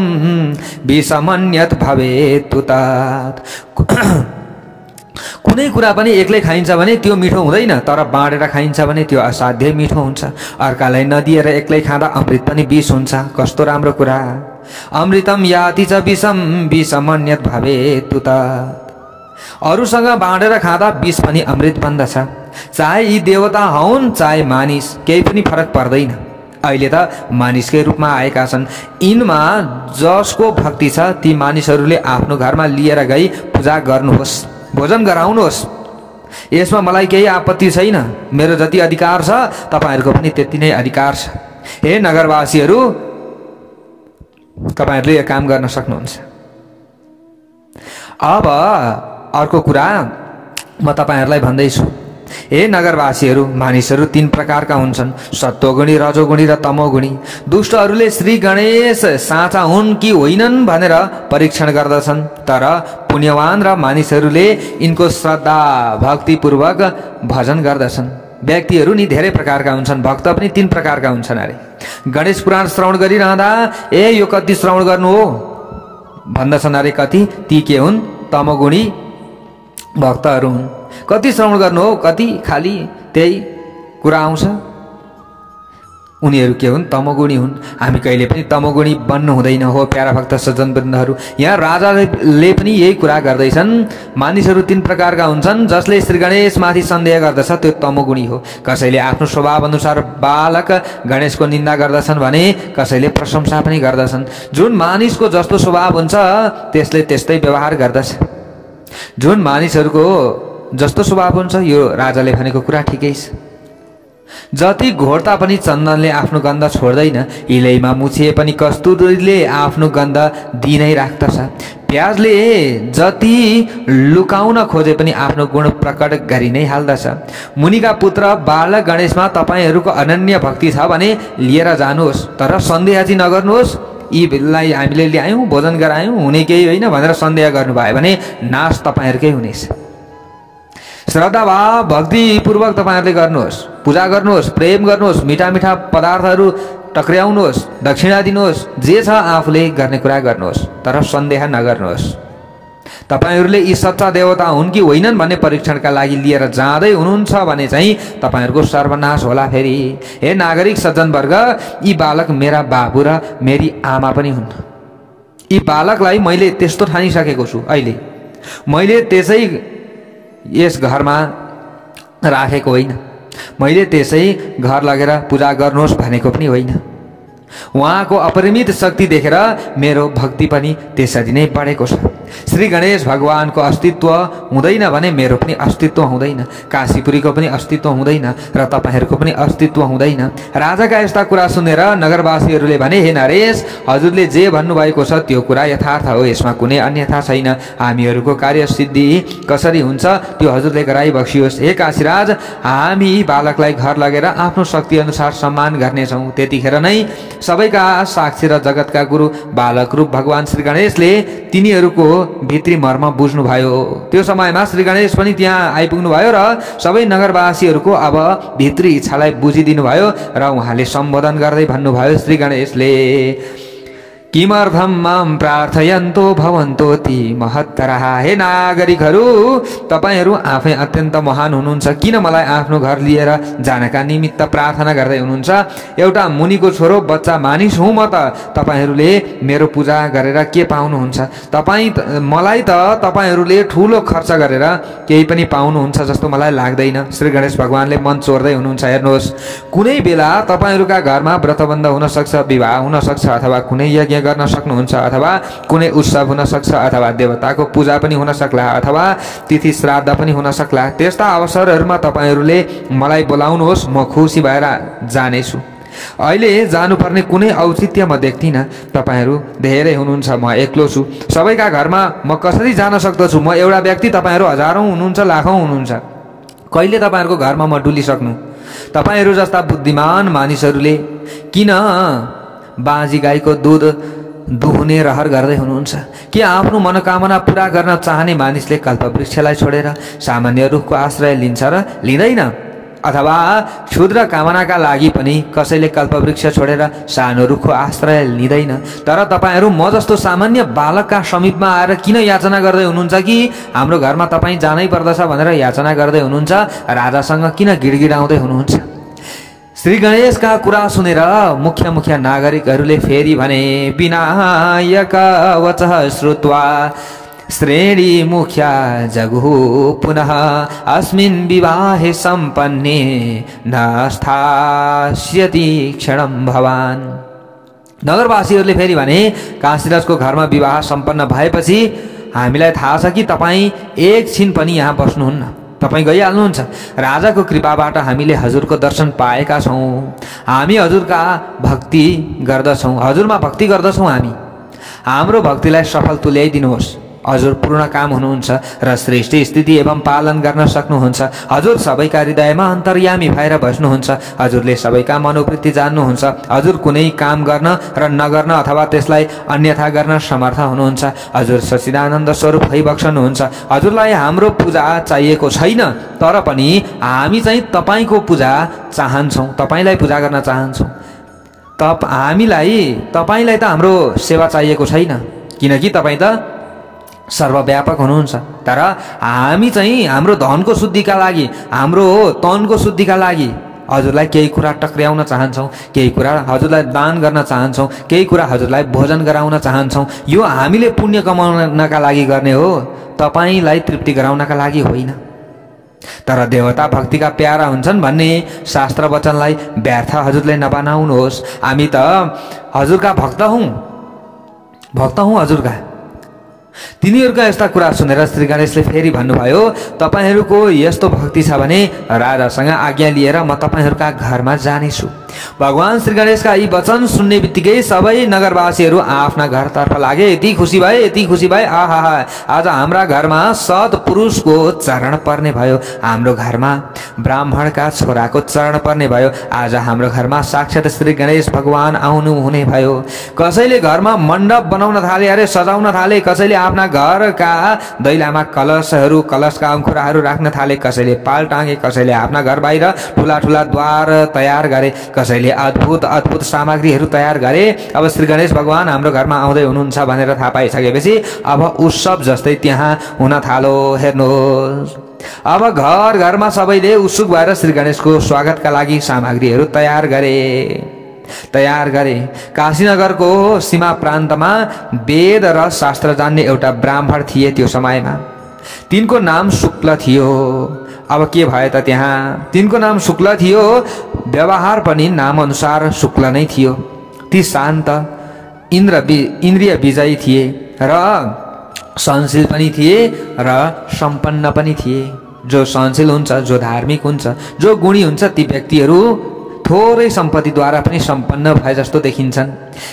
विषमन्यत भवेत् तुतात्। कुनै कुरा पनि एक्लै खाइन्छ भने त्यो मिठो हुँदैन, तर बाँडेर खाइन्छ भने त्यो असाध्यै मिठो हुन्छ। अर्कालाई नदिएर एक्लै खाँदा अमृत पनि विष हुन्छ। कस्तो राम्रो कुरा! अमृतम याति च विषम विषमन्यत भवेत् तुतात्। अरूसँग बाँडेर खाँदा विष पनि अमृत बन्दछ। चाहे यी देवता हुन् चाहे मानिस, केही पनि फरक पर्दैन। अहिले त मानिसकै रूपमा आएका छन्। यिनमा जसको भक्ति छ ती मानिसहरूले आफ्नो घरमा लिएर गई पूजा गर्नुहोस्, भोजन गराउनुहोस्। यसमा मलाई केही आपत्ति छैन। मेरो जति अधिकार छ तपाईहरूको पनि त्यति नै अधिकार छ। हे नगरवासीहरू, तपाईहरूले यो काम गर्न सक्नुहुन्छ। अब अर्को कुरा म तपाईहरूलाई भन्दैछु। हे नगरवासीहरू, मानिसहरू तीन प्रकारका हुन्छन्, सत्वगुणी, रजोगुणी र तमोगुणी। दुष्टहरूले श्री गणेश साँचा हुन् कि होइनन् भनेर परीक्षण गर्दछन्, तर पुण्यवान र मानिसहरूले यिनको श्रद्धा भक्तिपूर्वक भजन गर्दछन्। व्यक्तिहरू नि धेरै प्रकारका हुन्छन्, भक्त पनि तीन प्रकारका हुन्छन् अरे। गणेश पुराण श्रवण गरिरहँदा यो कति श्रवण गर्नु हो भन्दछन् अरे। कति ती के हुन्? तमोगुणी भक्तहरू हुन्। कति श्रवण गर्नु हो, कति खाली त्यही कुरा आउँछ, उनीहरू के हुन्? तमोगुणी हुन्। हामी कहिले पनि तमोगुणी बन्नु हुँदैन हो प्यारा भक्त सज्जनवृन्दहरू। यहाँ राजाले पनि यही कुरा गर्दैछन्, मानिसहरू तीन प्रकारका हुन्छन्, जसले श्री गणेशमाथि सन्देह गर्दछ त्यो तमोगुणी हो। कसैले आफ्नो स्वभाव अनुसार बालक गणेशको निन्दा गर्दछन् भने कसैले प्रशंसा पनि गर्दछन्। जुन मानिसको जस्तो स्वभाव हुन्छ त्यसले त्यस्तै व्यवहार गर्दछ। जुन मानिसहरूको जस्तो स्वभाव हुन्छ, यो राजाले भनेको कुरा ठिकै छ। जति घोर्ता पनि चन्दनले आफ्नो गन्ध छोड्दैन, इलैमा मुछिए पनि कस्तुरीले आफ्नो गन्ध दिनै राख्दछ। प्याजले जति लुकाउन खोजे पनि आफ्नो गुण प्रकट गरि नै हाल्दछ। मुनिका पुत्र बालक गणेशमा तपाईँहरूको अनन्य भक्ति छ भने लिएर जानुहोस्, तर सन्देह चाहिँ नगर्नुहोस्। यीलाई हामीले ल्यायौँ, भोजन गरायौँ, हुने केही होइन भनेर सन्देह गर्नुभयो भने नाश तपाईँहरूकै हुनेछ। श्रद्धाभाव भक्तिपूर्वक तपाईँहरूले गर्नुहोस्, पूजा गर्नुहोस्, प्रेम गर्नुहोस्, मिठा मिठा पदार्थहरू टक्र्याउनुहोस्, दक्षिणा दिनुहोस्, जे छ आफूले गर्ने कुरा गर्नुहोस्, तर सन्देह नगर्नुहोस्। तपाईँहरूले यी सच्चा देवता हुन् कि होइनन् भन्ने परीक्षणका लागि लिएर जाँदै हुनुहुन्छ भने चाहिँ तपाईँहरूको सर्वनाश होला। फेरि हे नागरिक सज्जनवर्ग, यी बालक मेरा बाबु र मेरी आमा पनि हुन्। यी बालकलाई मैले त्यस्तो ठानिसकेको छु। अहिले मैले त्यसै यस घरमा राखेको होइन, मैले त्यसै घर लगेर पूजा गर्नुहोस् भनेको पनि होइन। उहाँको अपरिमित शक्ति देखेर मेरो भक्ति पनि त्यसरी नै बढेको छ। श्री गणेश भगवानको अस्तित्व हुँदैन भने मेरो पनि अस्तित्व हुँदैन, काशीपुरीको पनि अस्तित्व हुँदैन र तपाईँहरूको पनि अस्तित्व हुँदैन। राजाका यस्ता कुरा सुनेर नगरवासीहरूले भने, हे नरेश, हजुरले जे भन्नुभएको छ त्यो कुरा यथार्थ हो, यसमा कुनै अन्यथा छैन। हामीहरूको कार्य सिद्धि कसरी हुन्छ त्यो हजुरले गराइ बक्सियोस्। हे काशीराज, हामी बालकलाई घर लगेर आफ्नो शक्ति अनुसार सम्मान गर्नेछौँ। त्यतिखेर नै सबैका साक्षी र जगतका गुरु बालक रूप भगवान श्री गणेशले तिनीहरूको भित्री मर्म बुझ्नुभयो। त्यो समयमा श्री गणेश पनि त्यहाँ आइपुग्नु भयो र सबै नगरवासीहरूको अब भित्री इच्छालाई बुझिदिनु भयो र उहाँले सम्बोधन गर्दै भन्नुभयो श्री गणेशले, किमर्थम माम प्रार्थयन्तो भवन्तो ती महत्तरः। हे नागरिकहरू, तपाईँहरू आफै अत्यन्त महान हुनुहुन्छ, किन मलाई आफ्नो घर लिएर जानका निमित्त प्रार्थना गर्दै हुनुहुन्छ? एउटा मुनिको छोरो बच्चा मानिस हुँ म त। तपाईँहरूले मेरो पूजा गरेर के पाउनुहुन्छ? मलाई त तपाईँहरूले ठुलो खर्च गरेर केही पनि पाउनुहुन्छ जस्तो मलाई लाग्दैन। श्री गणेश भगवानले मन चोर्दै हुनुहुन्छ। हेर्नुहोस्, कुनै बेला तपाईँहरूका घरमा व्रतबन्ध हुन सक्छ, विवाह हुन सक्छ, अथवा कुनै यज्ञ गर्न सक्नुहुन्छ, अथवा कुनै उत्सव हुन सक्छ, अथवा देवताको पूजा पनि हुन सक्ला, अथवा तिथि श्राद्ध पनि हुन सक्ला। त्यस्ता अवसरहरूमा तपाईँहरूले मलाई बोलाउनुहोस्, म खुसी भएर जानेछु। अहिले जानुपर्ने कुनै औचित्य म देख्दिनँ। तपाईँहरू धेरै हुनुहुन्छ, म एक्लो छु। सबैका घरमा म कसरी जान सक्दछु? म एउटा व्यक्ति, तपाईँहरू हजारौँ हुनुहुन्छ, लाखौँ हुनुहुन्छ। कहिले तपाईँहरूको घरमा म डुलिसक्नु? तपाईँहरू जस्ता बुद्धिमान मानिसहरूले किन बाँझी गाईको दुध दुहुने रहर गर्दै हुनुहुन्छ? के आफ्नो मनोकामना पूरा गर्न चाहने मानिसले कल्पवृक्षलाई छोडेर सामान्य रुखको आश्रय लिन्छ र लिँदैन? अथवा क्षुद्र कामनाका लागि पनि कसैले कल्पवृक्ष छोडेर सानो रुखको आश्रय लिँदैन? तर तपाईँहरू म जस्तो सामान्य बालकका समीपमा आएर किन याचना गर्दै हुनुहुन्छ कि हाम्रो घरमा तपाईँ जानै पर्दछ भनेर याचना गर्दै हुनुहुन्छ? राजासँग किन गिडगिडाउँदै हुनुहुन्छ? श्री गणेशका कुरा सुनेर मुख्य नागरिकहरूले फेरि भने, विनायक वचः श्रुत्वा श्रेणी मुख्या जगु पुनः अस्मिन् विवाहे सम्पन्ने न स्थास्यति क्षणं भवान्। नगरवासीहरूले फेरि भने, काशीराजको घरमा विवाह सम्पन्न भएपछि हामीलाई थाहा छ कि तपाईँ एकछिन पनि यहाँ बस्नुहुन्न, तपाईँ गइहाल्नुहुन्छ। राजाको कृपाबाट हामीले हजुरको दर्शन पाएका छौँ। हामी हजुरका भक्ति गर्दछौँ, हजुरमा भक्ति गर्दछौँ। हाम्रो भक्तिलाई सफल तुल्याइदिनुहोस्। हजुर पूर्ण काम हुनुहुन्छ र श्रेष्ठ स्थिति एवं पालन गर्न सक्नुहुन्छ। हजुर सबैका हृदयमा अन्तर्यामी भएर बस्नुहुन्छ। हजुरले सबैका मनोवृत्ति जान्नुहुन्छ। हजुर कुनै काम गर्न र नगर्न अथवा त्यसलाई अन्यथा गर्न समर्थ हुनुहुन्छ। हजुर सच्चिदानन्द स्वरूप भइबक्सनुहुन्छ। हजुरलाई हाम्रो पूजा चाहिएको छैन, तर पनि हामी चाहिँ तपाईको पूजा चाहन्छौँ, तपाईलाई पूजा गर्न चाहन्छौँ। हामीलाई तपाईलाई त हाम्रो सेवा चाहिएको छैन, किनकि तपाईँ त सर्वव्यापक हुनुहुन्छ। तर हामी चाहिँ हाम्रो धनको शुद्धिका लागि, हाम्रो तनको शुद्धिका लागि हजुरलाई केही कुरा टक्र्याउन चाहन्छौँ, केही कुरा हजुरलाई दान गर्न चाहन्छौँ, केही कुरा हजुरलाई भोजन गराउन चाहन्छौँ। यो हामीले पुण्य कमाउनका लागि गर्ने हो, तपाईलाई तृप्ति गराउनका लागि होइन। तर देवता भक्तिका प्यारा हुन्छन् भन्ने शास्त्र वचनलाई व्यर्थ हजुरले नबनाउनुहोस्। हामी त हजुरका भक्त हौँ हजुरका। तिनीहरूका यस्ता कुरा सुनेर श्री गणेशले फेरि भन्नुभयो, तपाईहरूको यस्तो भक्ति छ भने राजासँग आज्ञा लिएर म तपाईहरूका घरमा जानेछु। भगवान श्री गणेशका यी वचन सुन्ने बित्तिकै सबै नगरवासीहरू आफ्ना घरतर्फ लागे। यति खुसी भए, आहा, आज हाम्रा घरमा सत्पुरुषको चरण पर्ने भयो, हाम्रो घरमा ब्राह्मणका छोराको चरण पर्ने भयो, आज हाम्रो घरमा साक्षात् श्री गणेश भगवान आउनु हुने भयो। कसैले घरमा मण्डप बनाउन थाले, अरे सजाउन थाले। कसैले आफ्ना घरका दैलामा कलशका अंकुराहरू राख्न थाले। कसैले पाल टाँगे, कसैले आफ्ना घर बाहिर ठुला ठुला द्वार तयार गरे, कसैले अद्भुत सामग्रीहरू तयार गरे। अब श्री गणेश भगवान हाम्रो घरमा आउँदै हुनुहुन्छ भनेर थाहा पाइसकेपछि अब उत्सव जस्तै त्यहाँ हुन थालो। हेर्नुहोस्, अब घर घरमा सबैले उत्सुक भएर श्री गणेशको स्वागतका लागि सामग्रीहरू तयार गरे। काशीनगरको सीमा प्रान्तमा वेद र शास्त्र जान्ने एउटा ब्राह्मण थिए। त्यो समयमा तिनको नाम शुक्ल थियो। अब के भयो त त्यहाँ? तिनको नाम शुक्ल थियो, व्यवहार पनि नाम अनुसार शुक्ल नै थियो। ती शान्त, इन्द्रिय विजयी थिए र सहनशील पनि थिए र सम्पन्न पनि थिए। जो सहनशील हुन्छ, जो धार्मिक हुन्छ, जो गुणी हुन्छ, ती व्यक्तिहरू थोरै सम्पत्तिद्वारा पनि सम्पन्न भए जस्तो देखिन्छन्।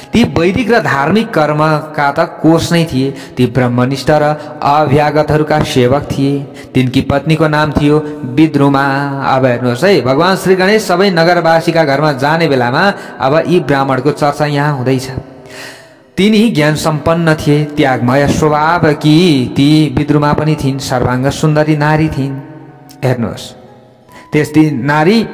ती वैदिक र धार्मिक कर्मका त कोष नै थिए। ती ब्रह्मनिष्ठ र अभ्यागतहरूका सेवक थिए। तिनकी पत्नीको नाम थियो विद्रुमा। अब हेर्नुहोस् है, भगवान श्री गणेश सबै नगरवासीका घरमा जाने बेलामा अब यी ब्राह्मणको चर्चा यहाँ हुँदैछ। तिनी ज्ञान सम्पन्न थिए, त्यागमय स्वभाव कि ती विद्रुमा पनि थिइन्, सर्वाङ्ग सुन्दरी नारी थिइन्। हेर्नुहोस्, त्यस्ती नारी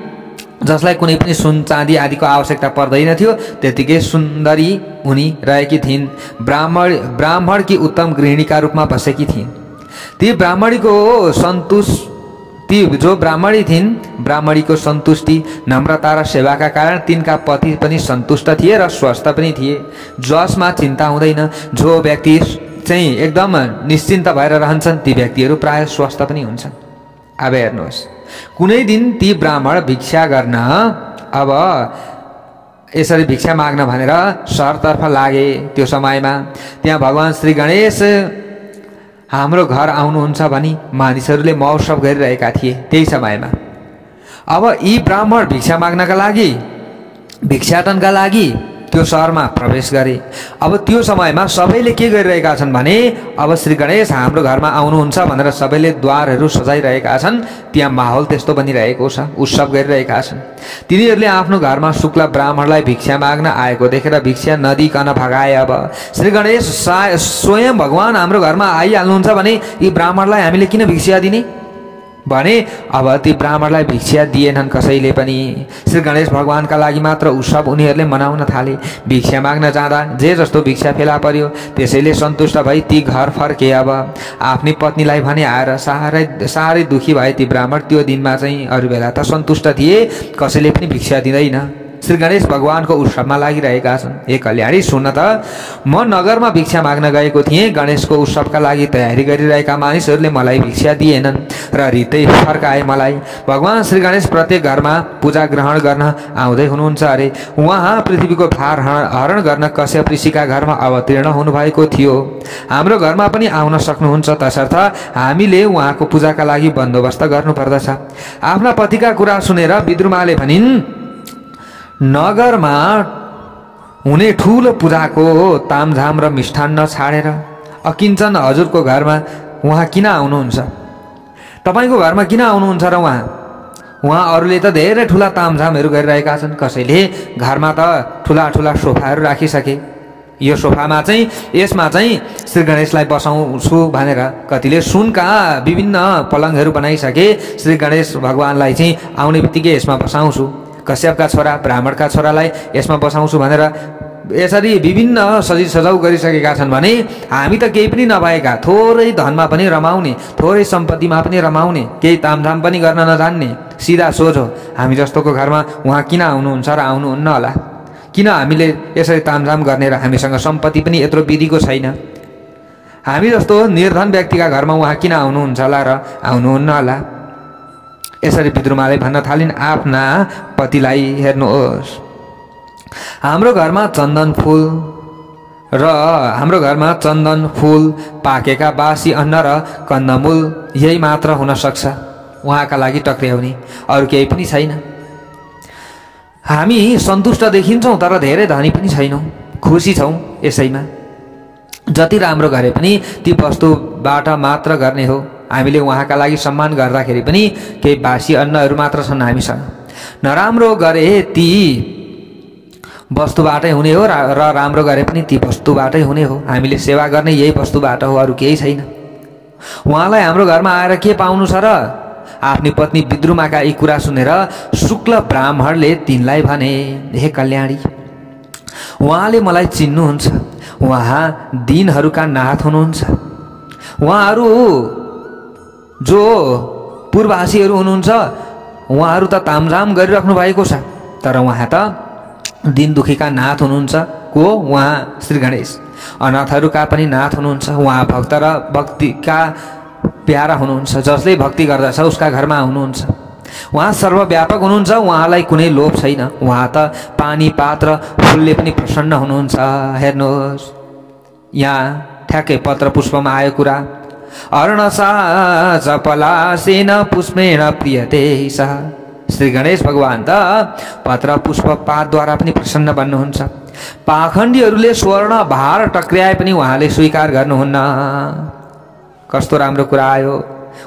जसलाई कुनै पनि सुन चाँदी आदिको आवश्यकता पर्दैन थियो, त्यतिकै सुन्दरी उनी रहेकी थिइन्। ब्राह्मणकी उत्तम गृहिणीका रूपमा बसेकी थिइन्। ती जो ब्राह्मणी थिइन्, ब्राह्मणीको सन्तुष्टि, नम्रता र सेवाका कारण तिनका पति पनि सन्तुष्ट थिए र स्वस्थ पनि थिए, जसमा चिन्ता हुँदैन। जो व्यक्ति चाहिँ एकदम निश्चिन्त भएर रहन्छन्, ती व्यक्तिहरू प्रायः स्वस्थ पनि हुन्छन्। अब हेर्नुहोस्, कुनै दिन ती ब्राह्मण भिक्षा गर्न, अब यसरी भिक्षा माग्न भनेर सहरतर्फ लागे। त्यो समयमा त्यहाँ भगवान श्री गणेश हाम्रो घर आउनुहुन्छ भनी मानिसहरूले महोत्सव गरिरहेका थिए। त्यही समयमा अब यी ब्राह्मण भिक्षा माग्नका लागि, भिक्षाटनका लागि त्यो सहरमा प्रवेश गरे। अब त्यो समयमा सबैले के गरिरहेका छन् भने, अब श्री गणेश हाम्रो घरमा आउनुहुन्छ भनेर सबैले द्वारहरू सजाइरहेका छन्। त्यहाँ माहौल त्यस्तो बनिरहेको छ, उत्सव गरिरहेका छन्। तिनीहरूले आफ्नो घरमा शुक्ल ब्राह्मणलाई भिक्षा माग्न आएको देखेर भिक्षा नदिकन भगाए। अब श्री गणेश स्वयं भगवान हाम्रो घरमा आइहाल्नुहुन्छ भने यी ब्राह्मणलाई हामीले किन भिक्षा दिने भने अब ती ब्राह्मणलाई भिक्षा दिएनन् कसैले पनि। श्री गणेश भगवानका लागि मात्र उत्सव उनीहरूले मनाउन थाले। भिक्षा माग्न जाँदा जे जस्तो भिक्षा फेला पर्यो, त्यसैले सन्तुष्ट भई ती घर फर्के। अब आफ्नी पत्नीलाई भने आएर साह्रै दुखी भए ती ब्राह्मण। त्यो दिनमा चाहिँ अरू बेला त सन्तुष्ट थिए, कसैले पनि भिक्षा दिँदैन। श्री गणेश भगवानको उत्सवमा लागिरहेका छन्। ए कल्याणी, सुन्न त, म नगरमा भिक्षा माग्न गएको थिएँ। गणेशको उत्सवका लागि तयारी गरिरहेका मानिसहरूले मलाई भिक्षा दिएनन् र रित्तै फर्काए मलाई। भगवान श्री गणेश प्रत्येक घरमा पूजा ग्रहण गर्न आउँदै हुनुहुन्छ अरे। उहाँ पृथ्वीको भार हरण गर्न कश्यप ऋषिका घरमा अवतीर्ण हुनुभएको थियो। हाम्रो घरमा पनि आउन सक्नुहुन्छ, तसर्थ हामीले उहाँको पूजाका लागि बन्दोबस्त गर्नुपर्दछ। आफ्ना पतिका कुरा सुनेर विद्रुमाले भनिन्, नगरमा हुने ठुलो पूजाको तामझाम र मिष्ठान्न छाडेर अकिञ्चन हजुरको घरमा उहाँ किन आउनुहुन्छ? तपाईको घरमा किन आउनुहुन्छ र उहाँ अरूले त धेरै ठुला तामझामहरू गरिरहेका छन्। कसैले घरमा त ठुला ठुला सोफाहरू राखिसके। यो सोफामा चाहिँ यसमा चाहिँ श्री गणेशलाई बसाउँछु भनेर कतिले सुनका विभिन्न पलङहरू बनाइसके। श्री गणेश भगवानलाई चाहिँ आउने बित्तिकै यसमा बसाउँछु, कश्यपका छोरा ब्राह्मणका छोरालाई यसमा बसाउँछु भनेर यसरी विभिन्न सजाउ गरिसकेका छन् भने हामी त केही पनि नभएका, थोरै धनमा पनि रमाउने, थोरै सम्पत्तिमा पनि रमाउने, केही तामझाम पनि गर्न नजान्ने सिधा सोझो हामी जस्तोको घरमा उहाँ किन आउनुहुन्छ र आउनुहुन्न होला? किन हामीले यसरी तामझाम गर्ने र हामीसँग सम्पत्ति पनि यत्रो विधिको छैन? हामी जस्तो निर्धन व्यक्तिका घरमा उहाँ किन आउनुहुन्छ होला र आउनुहुन्न होला? यसरी विद्रुमाले भन्न थालिन् आफ्ना पतिलाई। हेर्नुहोस्, हाम्रो घरमा चन्दन फूल पाकेका बासी अन्न र कन्दमूल यही मात्र हुन सक्छ उहाँका लागि टक्र्याउने, अरू केही पनि छैन। हामी सन्तुष्ट देखिन्छौँ तर धेरै धनी पनि छैनौँ, खुसी छौँ यसैमा। जति राम्रो गरे पनि ती वस्तुबाट मात्र गर्ने हो। हामीले उहाँका लागि सम्मान गर्दाखेरि पनि केही बासी अन्नहरू मात्र छन् हामीसँग। नराम्रो गरे ती वस्तुबाटै हुने हो र राम्रो गरे पनि ती वस्तुबाटै हुने हो। हामीले सेवा गर्ने यही वस्तुबाट हो, अरू केही छैन। उहाँलाई हाम्रो घरमा आएर के पाउनु छ र? आफ्नी पत्नी विद्रुमाका यी कुरा सुनेर शुक्ल ब्राह्मणले तिनलाई भने, हे कल्याणी, उहाँले मलाई चिन्नुहुन्छ, उहाँ दिनहरूका नाथ हुनुहुन्छ। उहाँहरू जो पूर्ववासीहरू हुनुहुन्छ उहाँहरू त तामझाम गरिराख्नु भएको छ, तर उहाँ त दिन दुखीका नाथ हुनुहुन्छ। को? उहाँ श्री गणेश। अनाथहरूका पनि नाथ हुनुहुन्छ। उहाँ भक्त र भक्तिका प्यारा हुनुहुन्छ। जसले भक्ति गर्दछ उसका घरमा आउनुहुन्छ। उहाँ सर्वव्यापक हुनुहुन्छ। उहाँलाई कुनै लोभ छैन। उहाँ त पानी पात र फुलले पनि प्रसन्न हुनुहुन्छ। हेर्नुहोस्, यहाँ ठ्याक्कै पत्र पुष्पमा आयो कुरा। अर्णसा जपलासेन पुष्पेण प्रियते सः। श्री गणेश भगवान त पत्र पुष्प पातद्वारा पनि प्रसन्न बन्नुहुन्छ। पाखण्डीहरूले स्वर्ण भार टक्र्याए पनि उहाँले स्वीकार गर्नुहुन्न। कस्तो राम्रो कुरा आयो।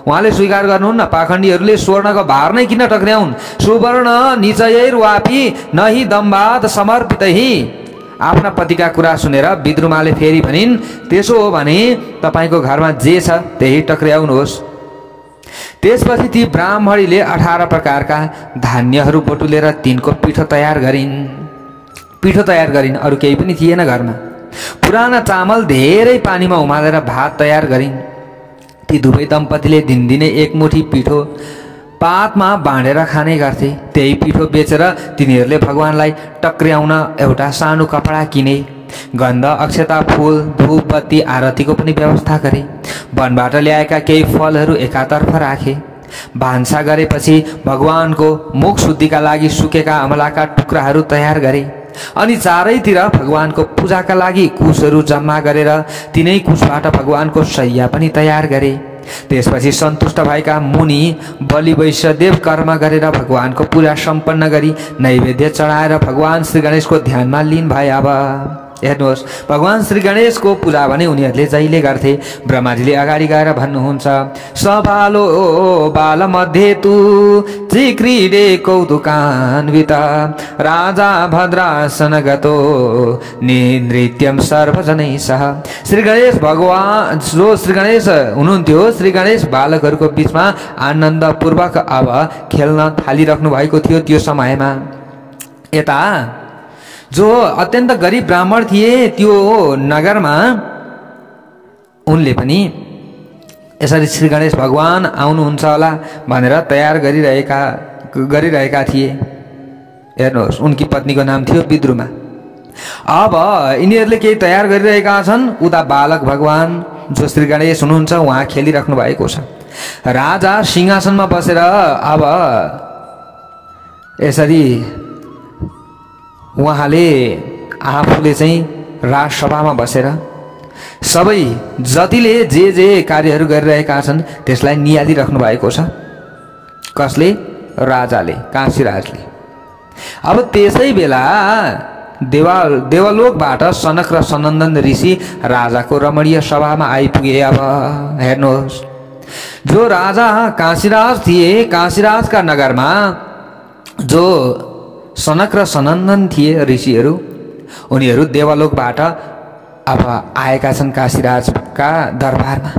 उहाँले स्वीकार गर्नुहुन्न। पाखण्डीहरूले स्वर्णको भार नै किन टक्र्याउन्? सुवर्ण निचयैर्वापि नहि दम्बाद समर्पितहि। आफ्ना पतिका कुरा सुनेर विद्रुमाले फेरि भनिन्, त्यसो हो भने तपाईको घरमा जे छ त्यही टक्र्याउनुहोस्। त्यसपछि ती ब्राह्मणीले 18 प्रकारका धान्यहरू बटुलेर तिनको पिठो तयार गरिन्। अरू केही पनि थिएन घरमा। पुराना चामल धेरै पानीमा उमालेर भात तयार गरिन्। ती दुवै दम्पतिले दिनदिनै एक मुठी पिठो पातमा बाँडेर खाने गर्थे। त्यही पिठो बेचेर तिनीहरूले भगवानलाई टक्र्याउन एउटा सानो कपडा किने। गन्ध, अक्षता, फूल, धूप बत्ती आरतीको पनि व्यवस्था गरे। वनबाट ल्याएका केही फलहरू एकातर्फ राखे। भान्सा गरेपछि भगवानको मुख शुद्धिका लागि सुकेका अमलाका टुक्राहरू तयार गरे। अनि चारैतिर भगवानको पूजाका लागि कुशहरू जम्मा गरेर तिनै कुशबाट भगवानको शय्या पनि तयार गरे। त्यसपछि सन्तुष्ट भएका मुनि बलि वैश्यदेव कर्म गरेर भगवानको पूजा सम्पन्न गरी नैवेद्य चढाएर भगवान श्री गणेशको ध्यानमा लीन भए। अब हेर्नुहोस्, भगवान श्री गणेशको पूजा भने उनीहरूले जहिले गर्थे। ब्रह्माजीले अगाडि गएर भन्नुहुन्छ, सबालो बाल मध्ये तु चिक्रीडे कौतुकान्वित राजा भद्रासन गतो निनृत्यम सर्वजनै सह। श्री गणेश भगवान जो श्री गणेश हुनुहुन्थ्यो, श्री गणेश बालकहरूको बिचमा आनन्दपूर्वक अब खेल्न थालिराख्नु भएको थियो। त्यो समयमा यता जो अत्यन्त गरिब ब्राह्मण थिए त्यो नगरमा उनले पनि यसरी श्री गणेश भगवान आउनुहुन्छ होला भनेर तयार गरिरहेका थिए। हेर्नुहोस्, उनकी पत्नीको नाम थियो विद्रुमा। अब यिनीहरूले केही तयार गरिरहेका छन्। उता बालक भगवान जो श्री गणेश हुनुहुन्छ उहाँ खेलिराख्नु भएको छ। राजा सिंहासनमा बसेर अब यसरी उहाँले आफूले चाहिँ राजसभामा बसेर सबै जतिले जे कार्यहरू गरिरहेका छन् त्यसलाई नियालिराख्नु भएको छ। कसले? राजाले, काशीराजले। अब त्यसै बेला देवलोकबाट सनक र सनन्दन ऋषि राजाको रमणीय सभामा आइपुगे। अब हेर्नुहोस्, जो राजा काशीराज थिए, काशीराजका नगरमा जो सनक र सनन्दन थिए ऋषिहरू, उनीहरू देवलोकबाट अब आएका छन् काशीराजका दरबारमा।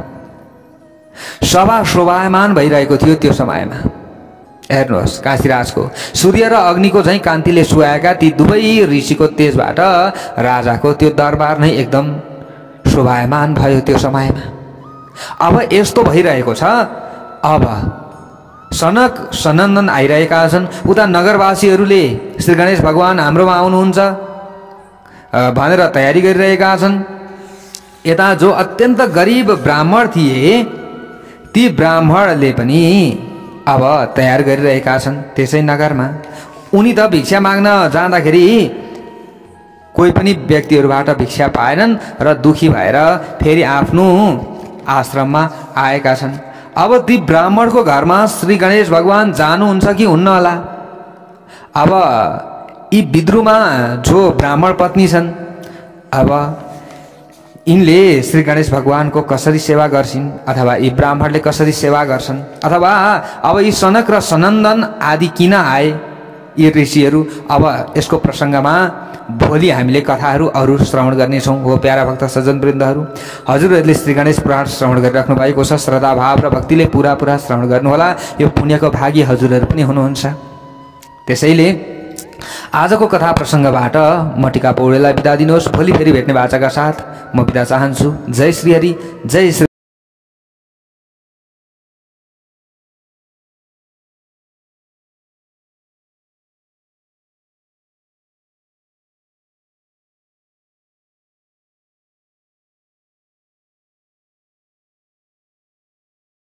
सभा शोभायमान भइरहेको थियो त्यो समयमा। हेर्नुहोस्, काशीराजको सूर्य र अग्निको झैँ कान्तिले सुहाएका ती दुवै ऋषिको तेजबाट राजाको त्यो दरबार नै एकदम शोभायमान भयो त्यो समयमा। अब यस्तो भइरहेको छ, अब सनक सनन्दन आइरहेका छन्। उता नगरवासीहरूले श्री गणेश भगवान हाम्रोमा आउनुहुन्छ भनेर तयारी गरिरहेका छन्। यता जो अत्यन्त गरिब ब्राह्मण थिए, ती ब्राह्मणले पनि अब तयार गरिरहेका छन् त्यसै नगरमा। उनी त भिक्षा माग्न जाँदाखेरि कोही पनि व्यक्तिहरूबाट भिक्षा पाएनन् र दुखी भएर फेरि आफ्नो आश्रममा आएका छन्। अब ती ब्राह्मणको घरमा श्री गणेश भगवान जानुहुन्छ कि हुन्न होला। अब यी विद्रुमा जो ब्राह्मण पत्नी छन्, अब यिनले श्री गणेश भगवानको कसरी सेवा गर्छिन्, अथवा यी ब्राह्मणले कसरी सेवा गर्छन्, अथवा अब यी सनक र सनन्दन आदि किन आए यी ऋषिहरू, अब यसको प्रसङ्गमा भोलि हामीले कथाहरू अरू श्रवण गर्नेछौँ। हो प्यारा भक्त सज्जनवृन्दहरू, हजुरहरूले श्री गणेश पुराण श्रवण गरिराख्नु भएको छ। श्रद्धा भाव र भक्तिले पुरा श्रवण गर्नुहोला। यो पुण्यको भागी हजुरहरू पनि हुनुहुन्छ। त्यसैले आजको कथा प्रसङ्गबाट म टिका पौडेललाई बिदा दिनुहोस्। भोलि फेरि भेट्ने बाचाका साथ म बिदा चाहन्छु। जय श्री हरि, जय श्री